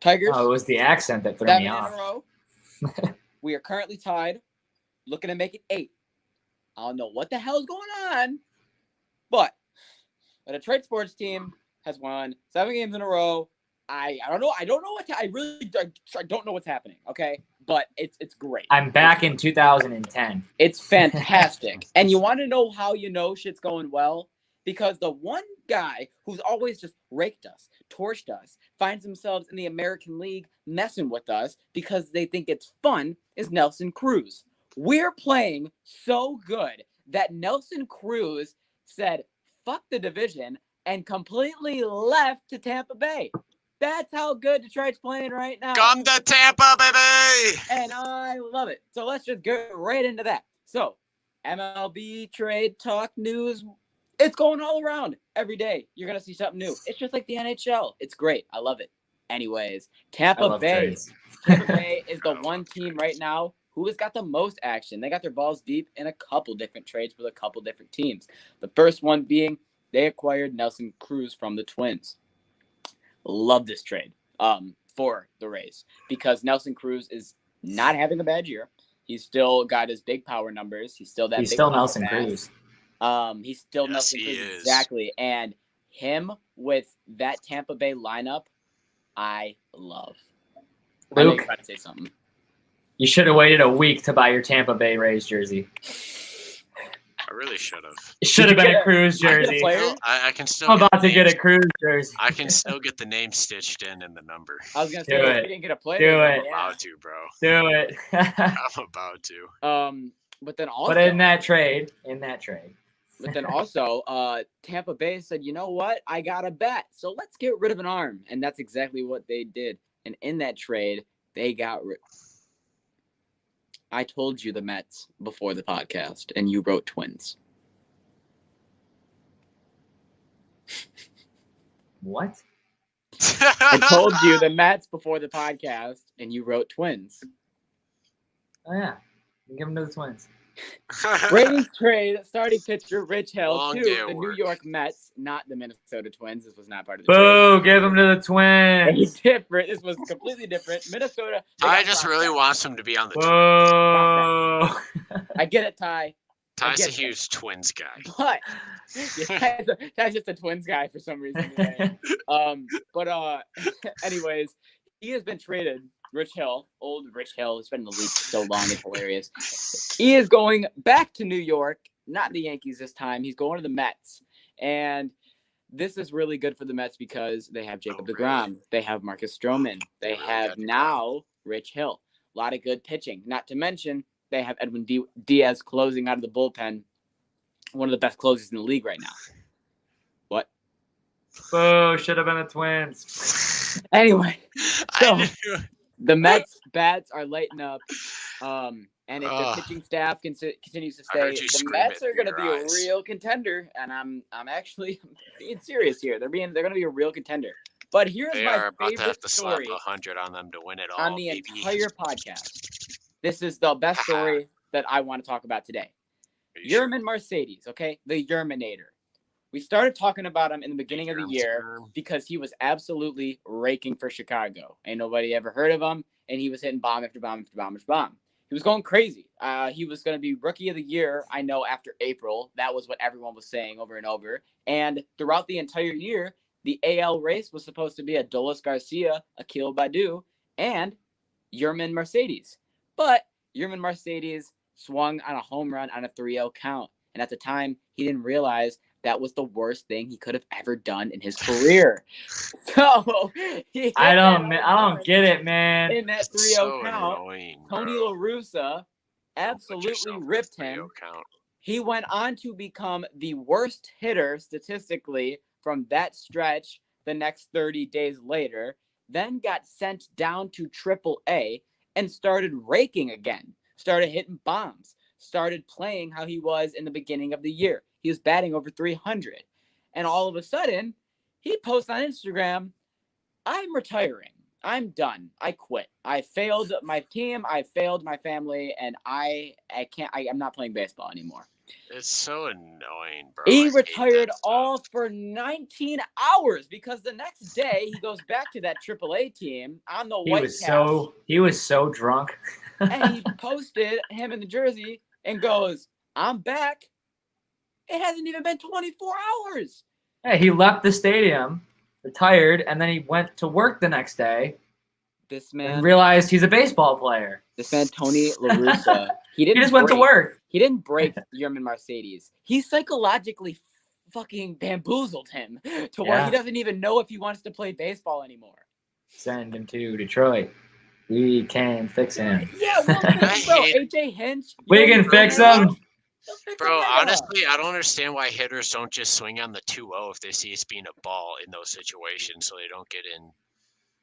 Tigers. Oh, it was the accent that threw 7 me in off. a row. We are currently tied, looking to make it 8. I don't know what the hell is going on, but a trade sports team has won 7 games in a row. I don't know. I don't know I don't know what's happening. Okay, but it's great. I'm back in 2010. It's fantastic. And you want to know how you know shit's going well? Because the one guy who's always just raked us, torched us, finds themselves in the American League messing with us because they think it's fun is Nelson Cruz. We're playing so good that Nelson Cruz said, fuck the division, and completely left to Tampa Bay. That's how good Detroit's playing right now. Come to Tampa, baby! And I love it. So let's just get right into that. So, MLB Trade Talk news, it's going all around every day. You're going to see something new. It's just like the NHL. It's great. I love it. Anyways, Tampa Bay. Tampa Bay is the one team right now who has got the most action. They got their balls deep in a couple different trades with a couple different teams. The first one being they acquired Nelson Cruz from the Twins. Love this trade for the Rays because Nelson Cruz is not having a bad year. He's still got his big power numbers. He's still that. He's still Nelson Cruz. He's still Nelson Cruz, exactly. And him with that Tampa Bay lineup, I love. Luke, I'm trying to say something. You should have waited a week to buy your Tampa Bay Rays jersey. I really should have. It should have been a Cruz jersey. I can still. I'm about to get a Cruz jersey. I can still get the name stitched in and the number. I was gonna say if you didn't get a player. Do it. I'm about to, bro. Do it. I'm about to. But then also. But in that trade. But then also, Tampa Bay said, you know what? I got a bet. So let's get rid of an arm. And that's exactly what they did. And in that trade, they got rid. I told you the Mets before the podcast, and you wrote Twins. What? I told you the Mets before the podcast, and you wrote Twins. Oh, yeah. Give them to the Twins. Ratings trade starting pitcher Rich Hill Long to the New York Mets, not the Minnesota Twins. This was not part of the trade. Give them to the Twins. It's different. This was completely different. Minnesota. Ty just really wants him to be on the Twins. I get it, Ty. Ty's a huge Twins guy. But Ty's just a Twins guy for some reason. Anyways, he has been traded. Rich Hill, old Rich Hill, has been in the league for so long, it's hilarious. He is going back to New York, not the Yankees this time. He's going to the Mets. And this is really good for the Mets because they have Jacob deGrom. They have Marcus Stroman. They have now Rich Hill. A lot of good pitching. Not to mention, they have Edwin Diaz closing out of the bullpen. One of the best closers in the league right now. What? Boo, should have been the Twins. Anyway, so the Mets bats are lighting up, and if their pitching staff continues to stay, the Mets are going to be a real contender. And I'm actually being serious here. They're going to be a real contender. But here's my favorite story. 100 on them to win it all on the entire podcast. This is the best story that I want to talk about today. Yerman Mercedes, okay, the Yerminator. We started talking about him in the beginning of the year because he was absolutely raking for Chicago. Ain't nobody ever heard of him, and he was hitting bomb after bomb after bomb after bomb. He was going crazy. He was going to be Rookie of the Year, I know, after April. That was what everyone was saying over and over. And throughout the entire year, the AL race was supposed to be Adolis Garcia, Akil Baddoo, and Yerman Mercedes. But Yerman Mercedes swung on a home run on a 3-0 count. And at the time, he didn't realize that was the worst thing he could have ever done in his career. So I don't get it, man. In that 3-0 count, Tony La Russa absolutely ripped him. He went on to become the worst hitter statistically from that stretch the next 30 days later, then got sent down to AAA and started raking again, started hitting bombs, started playing how he was in the beginning of the year. He was batting over 300. And all of a sudden, he posts on Instagram, I'm retiring. I'm done. I quit. I failed my team. I failed my family. And I'm not playing baseball anymore. It's so annoying, bro. He I hate retired that all stuff. for 19 hours because the next day he goes back to that AAA team on the He White was Caps, so drunk. and he posted him in the jersey and goes, "I'm back." It hasn't even been 24 hours. Yeah, he left the stadium, retired, and then he went to work the next day This and man, realized he's a baseball player. Tony La Russa, he He just went to work. He didn't break Yerman Mercedes. He psychologically fucking bamboozled him to where he doesn't even know if he wants to play baseball anymore. Send him to Detroit. We can fix him. Yeah, well, bro, AJ Hinch. We can fix him. Bro, honestly, I don't understand why hitters don't just swing on the 2-0 if they see it's being a ball in those situations, so they don't get in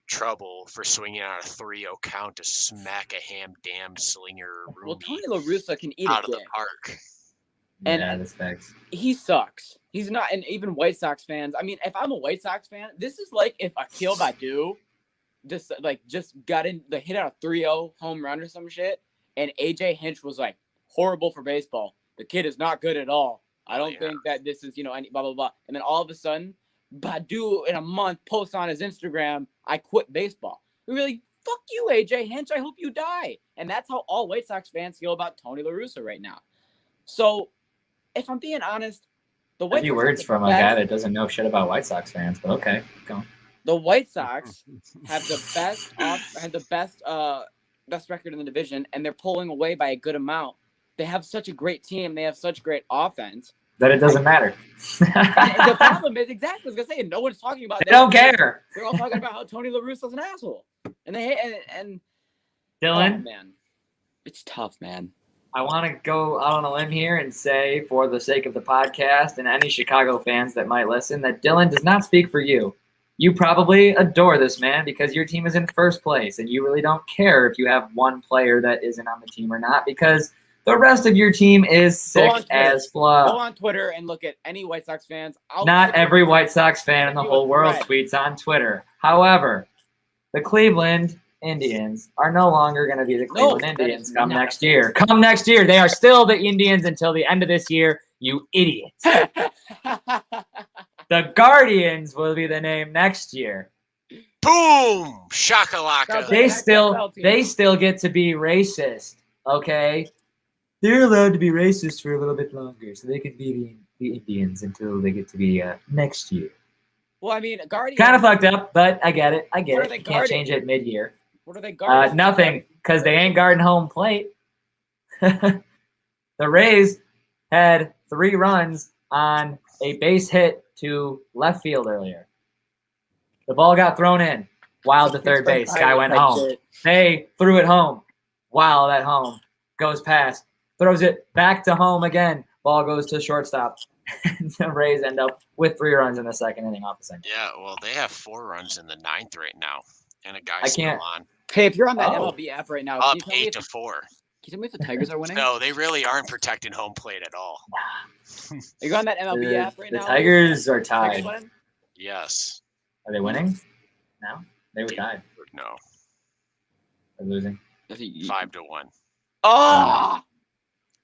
trouble for swinging on a 3-0 count to smack a ham-damn slinger Well, Tony La Russa can eat out a of the dick. park. And yeah, that's facts. He sucks. He's not, and even White Sox fans. I mean, if I'm a White Sox fan, this is like if Akil Badu just got in the hit out a 3-0 home run or some shit, and AJ Hinch was like horrible for baseball. The kid is not good at all. I don't think that this is, any blah, blah, blah. And then all of a sudden, Badu in a month posts on his Instagram, "I quit baseball." We're really, fuck you, AJ Hinch. I hope you die. And that's how all White Sox fans feel about Tony La Russa right now. So, if I'm being honest, the White Heavy Sox words from a guy that doesn't know shit about White Sox fans, but okay, go on. The White Sox have the best record in the division, and they're pulling away by a good amount. They have such a great team. They have such great offense. That it doesn't matter. The problem is, exactly, I was going to say, no one's talking about that. They don't care. They're all talking about how Tony La Russa's an asshole. And they hate, and Dylan? Oh, man. It's tough, man. I want to go out on a limb here and say, for the sake of the podcast and any Chicago fans that might listen, that Dylan does not speak for you. You probably adore this man because your team is in first place, and you really don't care if you have one player that isn't on the team or not because the rest of your team is sick as fluff. Go on Twitter and look at any White Sox fans. Not every White Sox fan in the whole world tweets on Twitter. However, the Cleveland Indians are no longer going to be the Cleveland Indians come next year. Come next year. They are still the Indians until the end of this year, you idiots. The Guardians will be the name next year. Boom! Shakalaka. They still get to be racist, okay? They're allowed to be racist for a little bit longer, so they can be the Indians until they get to be next year. Well, I mean, Guardians kind of fucked up, but I get it. You can't guarding? Change it mid-year. What are they guarding? Nothing, because they ain't guarding home plate. The Rays had 3 runs on a base hit to left field earlier. The ball got thrown in. Wild to third base. Guy went home. They threw it home. Wild at home. Goes past. Throws it back to home again. Ball goes to shortstop. The Rays end up with 3 runs in the second inning off the second. Yeah, well, they have 4 runs in the 9th right now, and a guy's still on. Hey, if you're on that MLB app right now, up 8-4. Can you tell me if the Tigers are winning? No, they really aren't protecting home plate at all. Are you on that MLB app right now? The Tigers are tied. Yes. Are they winning? No, they were tied. No. They're losing. 5-1. Oh,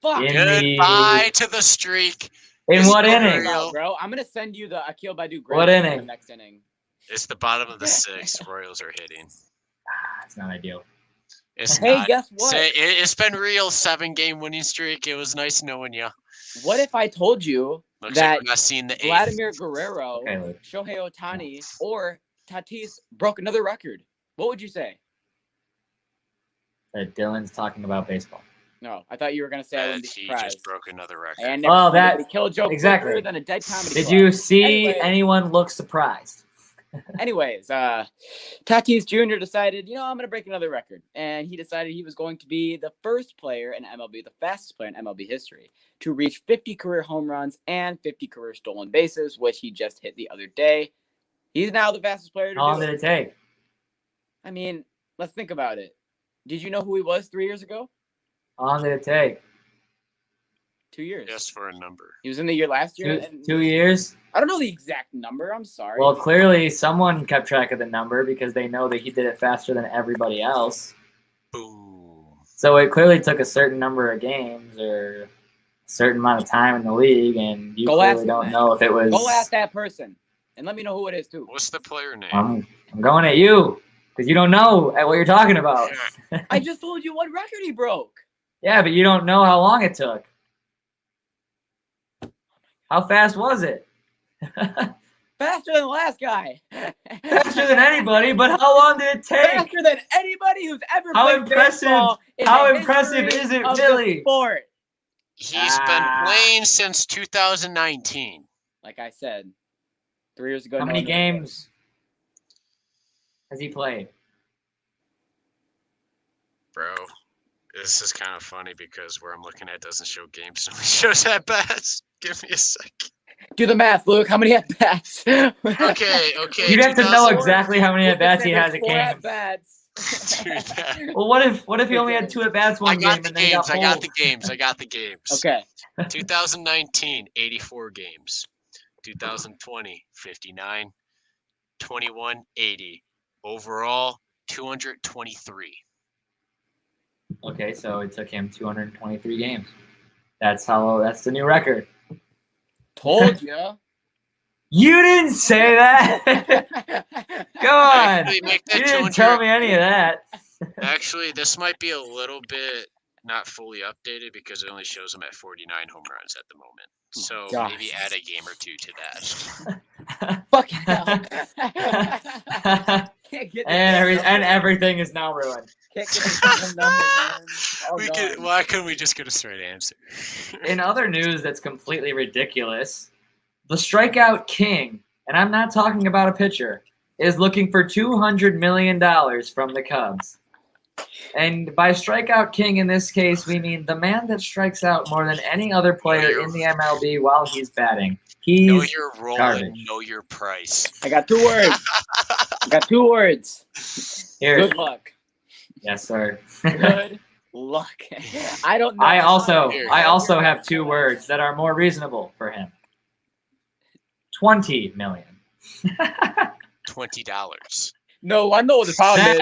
fuck! Goodbye to the streak. In what inning, bro? I'm gonna send you the Akil Badu. What inning? The next inning. It's the bottom of the 6th. Royals are hitting. It's not ideal. It's hey, not. Guess what? It's been real 7-game winning streak. It was nice knowing you. What if I told you Looks that like we're not seeing the Vladimir Guerrero, Shohei Ohtani, or Tatis broke another record? What would you say? That Dylan's talking about baseball. No, I thought you were gonna say I wouldn't be surprised. He just broke another record. And that killed Joe exactly. Than a dead comedy. Did you see anyone look surprised? Anyways, Tatis Jr. decided, I'm going to break another record. And he decided he was going to be the first player in MLB, the fastest player in MLB history, to reach 50 career home runs and 50 career stolen bases, which he just hit the other day. He's now the fastest player to do it. How long did it take? I mean, let's think about it. Did you know who he was 3 years ago? How long did it take? 2 years. Just for a number. He was in the year last year. 2 years? I don't know the exact number. I'm sorry. Well, clearly someone kept track of the number because they know that he did it faster than everybody else. Boom. So it clearly took a certain number of games or certain amount of time in the league, and you clearly don't know if it was. Go ask that person, and let me know who it is too. What's the player name? I'm going at you because you don't know what you're talking about. I just told you what record he broke. Yeah, but you don't know how long it took. How fast was it? Faster than the last guy. Faster than anybody, but how long did it take? Faster than anybody who's ever How played baseball in How the impressive history is it of really? the sport. He's been playing since 2019. Like I said, 3 years ago. How many games has he played? Bro, this is kind of funny because where I'm looking at doesn't show games. It only shows at bats. Give me a second. Do the math, Luke. How many at bats? Okay. You'd have to know exactly how many at bats he has a game. At-bats. Well, what if he only had 2 at bats one game and then got pulled? I got the games. Okay. 2019, 84 games. 2020, 59. 21, 80. Overall, 223. Okay, so it took him 223 games. That's the new record. Told ya. You didn't say that. Come on. You didn't tell me any of that. Actually, this might be a little bit not fully updated because it only shows him at 49 home runs at the moment. So maybe add a game or 2 to that. Fucking hell. and everything is now ruined. Can't get the number, man. Why couldn't we just get a straight answer? In other news that's completely ridiculous, the strikeout king, and I'm not talking about a pitcher, is looking for $200 million from the Cubs. And by strikeout king in this case, we mean the man that strikes out more than any other player in the MLB while he's batting. He's know your role garbage. and know your price. I got 2 words. Here. Good luck. Yes, sir. Good luck. I don't know. I also have 2 words that are more reasonable for him. $20 million. $20. No, I know what the problem is.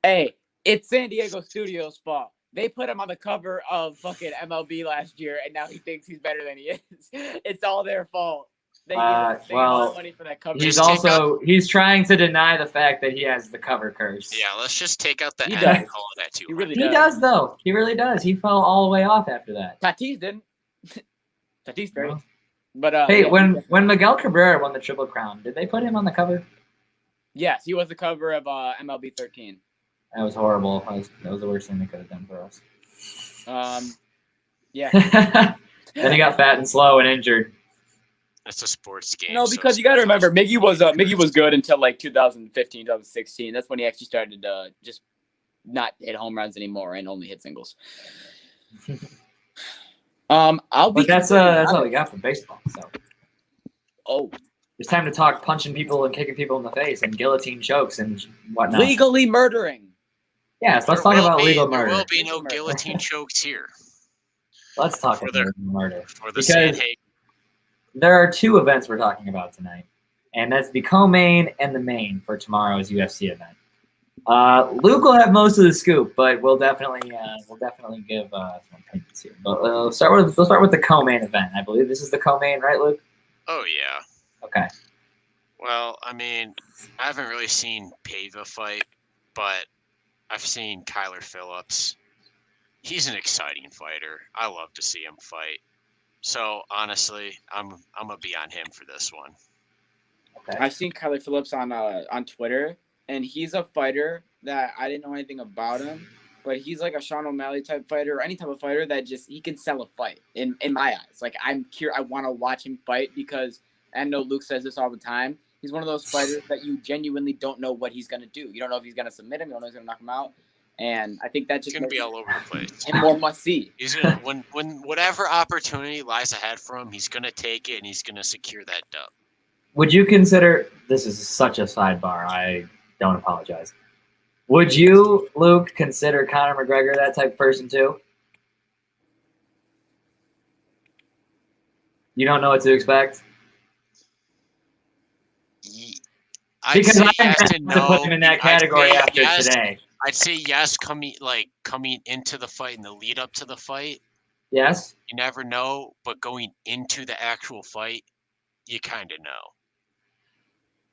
Hey, it's San Diego Studios' fault. They put him on the cover of fucking MLB last year, and now he thinks he's better than he is. It's all their fault. They need money for that cover. He's trying to deny the fact that he has the cover curse. Yeah, let's just take out the N and call it that too. He does, though. He really does. He fell all the way off after that. Tatis didn't. Tatis great. Well, but hey, when Miguel Cabrera won the Triple Crown, did they put him on the cover? Yes, he was the cover of MLB 13. That was horrible. That was the worst thing they could have done for us. Yeah. Then he got fat and slow and injured. That's a sports game. No, because you got to remember, Miggy was good until like 2015, 2016. That's when he actually started to just not hit home runs anymore and only hit singles. That's all we got for baseball. So. Oh. It's time to talk punching people and kicking people in the face and guillotine chokes and whatnot. Legally murdering. Yes, let's talk about legal murder. There will be no guillotine chokes here. Let's talk about legal murder. For the Sanhagen. There are 2 events we're talking about tonight, and that's the co-main and the main for tomorrow's UFC event. Luke will have most of the scoop, but we'll definitely give some opinions here. But we'll start with the co-main event. I believe this is the co-main, right, Luke? Oh yeah. Okay. Well, I mean, I haven't really seen Pava fight, but I've seen Kyler Phillips. He's an exciting fighter. I love to see him fight. So honestly, I'm gonna be on him for this one. Okay. I've seen Kyler Phillips on Twitter, and he's a fighter that I didn't know anything about him, but he's like a Sean O'Malley type fighter or any type of fighter that just he can sell a fight in my eyes. Like I'm curious, I want to watch him fight because I know Luke says this all the time. He's one of those fighters that you genuinely don't know what he's gonna do. You don't know if he's gonna submit him. You don't know if he's gonna knock him out. And I think that just gonna be all over the place. And more must see. He's gonna when whatever opportunity lies ahead for him, he's gonna take it and he's gonna secure that dub. Would you consider this is such a sidebar? I don't apologize. Would you, Luke, consider Conor McGregor that type of person too? You don't know what to expect? Because I have to put him in that category after today. I'd say yes, coming into the fight and the lead up to the fight. Yes. You never know, but going into the actual fight, you kind of know.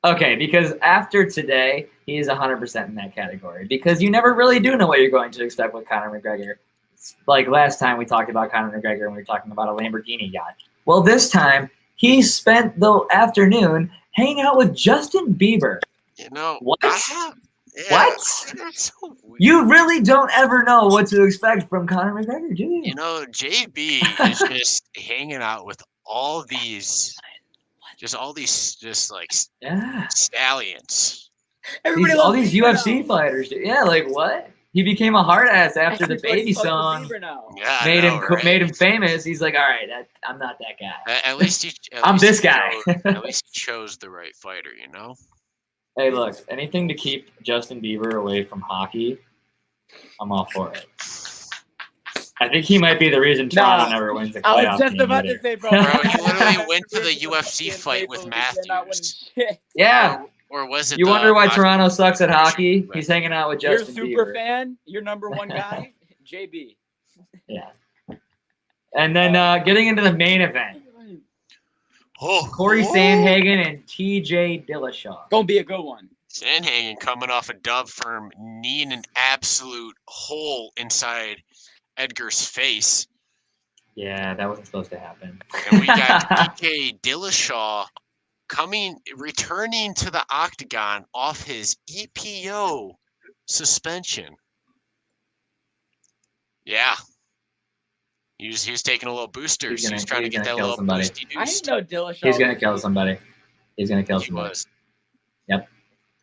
Okay, because after today, he is 100% in that category. Because you never really do know what you're going to expect with Conor McGregor. It's like last time we talked about Conor McGregor and we were talking about a Lamborghini yacht. Well, this time, he spent the afternoon hanging out with Justin Bieber. You know, What? What? That's so weird. You really don't ever know what to expect from Conor McGregor, do you? You know, JB is just hanging out with all these stallions. All these UFC fighters. Yeah, like what? He became a hard ass after the baby song made him famous. He's like, all right, I'm not that guy. At least I'm this guy. At least he chose the right fighter, you know? Hey, look, anything to keep Justin Bieber away from hockey, I'm all for it. I think he might be the reason Toronto never wins a playoff game. I was just about to say, bro. Bro, he literally went to the UFC fight with Matthews. Yeah. Or was it? You wonder why Toronto sucks at hockey? He's hanging out with Justin Bieber. You're a super fan. Your number one guy, JB. Yeah. And then getting into the main event. Corey Sandhagen and TJ Dillashaw. Gonna be a good one. Sandhagen coming off a dub from kneeing an absolute hole inside Edgar's face. Yeah, that wasn't supposed to happen. And we got TJ Dillashaw returning to the octagon off his EPO suspension. Yeah. He was taking a little booster. He's trying to get that little boosty boost. I didn't know Dillashaw. He's going to kill somebody. He's going to kill somebody. Was. Yep.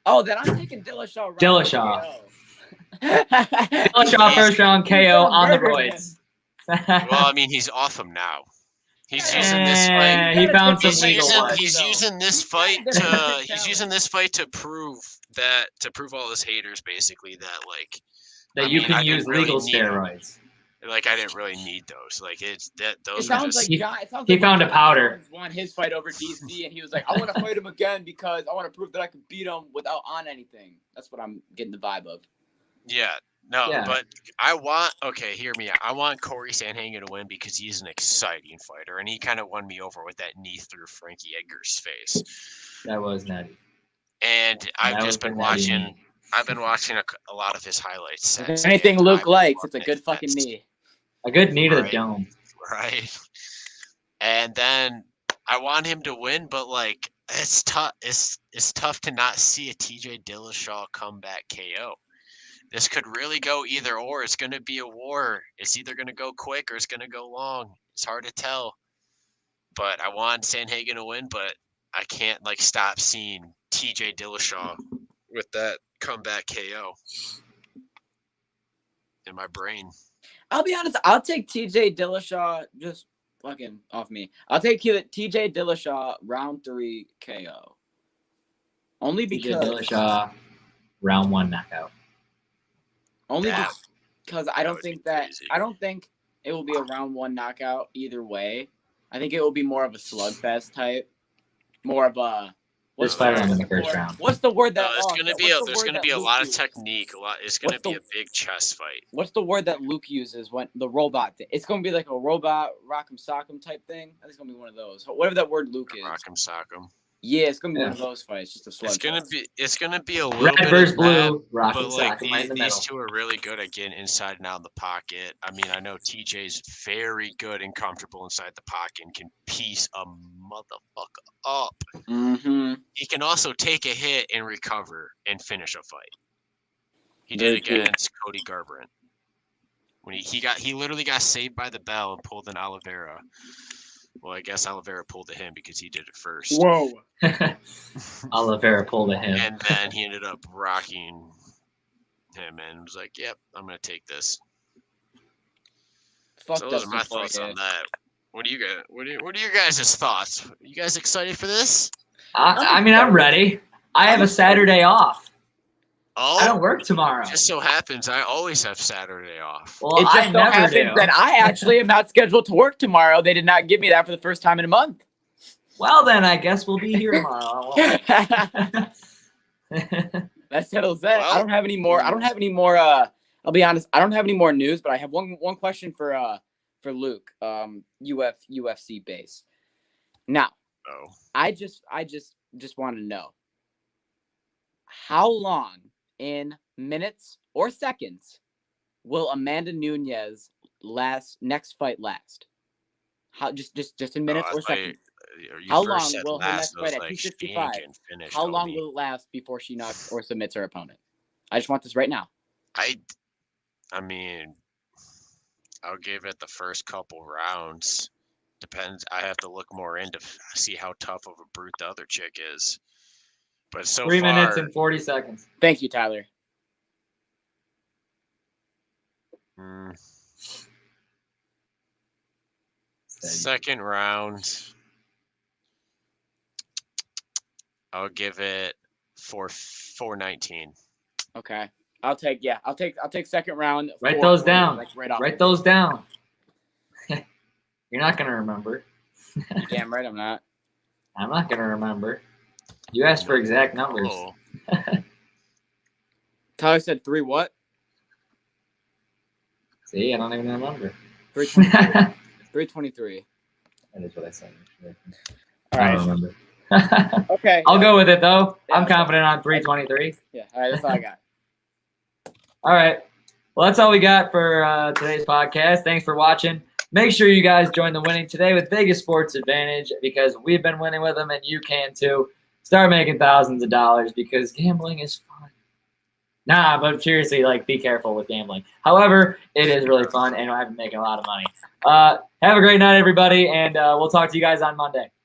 Oh, then I'm taking Dillashaw. Dillashaw first round KO on the roids. Well, I mean, he's off him now. He's using this fight. He found some legal ones. He's using this fight to. He's using this fight to prove all his haters basically that you can use legal steroids. I didn't really need those. Those. It sounds like he found a powder. Won his fight over DC, and he was like, "I want to fight him again because I want to prove that I can beat him without on anything." That's what I'm getting the vibe of. Yeah. No, but hear me out. I want Corey Sandhagen to win because he's an exciting fighter, and he kind of won me over with that knee through Frankie Edgar's face. That was nutty. And I've been watching a lot of his highlights since. If anything Luke likes, it's a good fucking knee. A good knee to the dome. Right. And then I want him to win, but it's tough. It's tough to not see a TJ Dillashaw comeback KO. This could really go either or. It's going to be a war. It's either going to go quick or it's going to go long. It's hard to tell. But I want Sandhagen to win, but I can't stop seeing TJ Dillashaw with that comeback KO in my brain. I'll be honest. I'll take TJ Dillashaw just fucking off me. I'll take TJ Dillashaw round 3 KO. Only because Dillashaw round 1 knockout. Only because I don't think it will be a round 1 knockout either way. I think it will be more of a slugfest type. More of a This fight in the first round. What's the word that? There's gonna be a lot of technique. It's gonna be a big chest fight. What's the word that Luke uses when the robot? It's gonna be like a robot rock'em sock'em type thing. I think it's gonna be one of those. Whatever that word Luke is. Rock'em sock'em. Yeah, it's gonna be one of those fights. Just a slug. It's gonna be a little red versus blue. But these two are really good at getting inside and out of the pocket. I mean, I know TJ's very good and comfortable inside the pocket and can piece a motherfucker up. Mm-hmm. He can also take a hit and recover and finish a fight. He did against Cody Garbrandt when he literally got saved by the bell and pulled an Oliveira. Well, I guess Oliveira pulled to him because he did it first. Whoa. Oliveira pulled to him. And then he ended up rocking him and was like, yep, I'm going to take this. So those are my thoughts on that. What are your guys' thoughts? You guys excited for this? I mean, I'm ready. I have a Saturday off. Oh, I don't work tomorrow. Just so happens I always have Saturday off. Well, it just so happens that I actually am not scheduled to work tomorrow. They did not give me that for the first time in a month. Well, then I guess we'll be here tomorrow. That settles that. Well, I don't have any more. I'll be honest. I don't have any more news, but I have one question for for Luke, UFC base. Now, I just want to know, how long in minutes or seconds will Amanda Nunes next fight last? How just in minutes or seconds? How long will her next fight at 265? How long will it last before she knocks or submits her opponent? I just want this right now. I mean, I'll give it the first couple rounds. Depends. I have to look more in to see how tough of a brute the other chick is. But so 3 minutes and 40 seconds. Thank you, Tyler. Second round, I'll give it 419. Okay. I'll take second round. Write those down. Write those down. You're not gonna remember. Damn right I'm not. I'm not gonna remember. You asked for exact numbers. Oh. Tyler said 3 what? See, I don't even remember. 323. 323. That is what I said. All right. I don't remember. Okay. I'll go with it though. Yeah, I'm confident on 323. Yeah. All right. That's all I got. All right. Well, that's all we got for today's podcast. Thanks for watching. Make sure you guys join the winning today with Vegas Sports Advantage, because we've been winning with them and you can too. Start making thousands of dollars, because gambling is fun. Nah, but seriously, be careful with gambling. However, it is really fun and I've been making a lot of money. Have a great night, everybody, and we'll talk to you guys on Monday.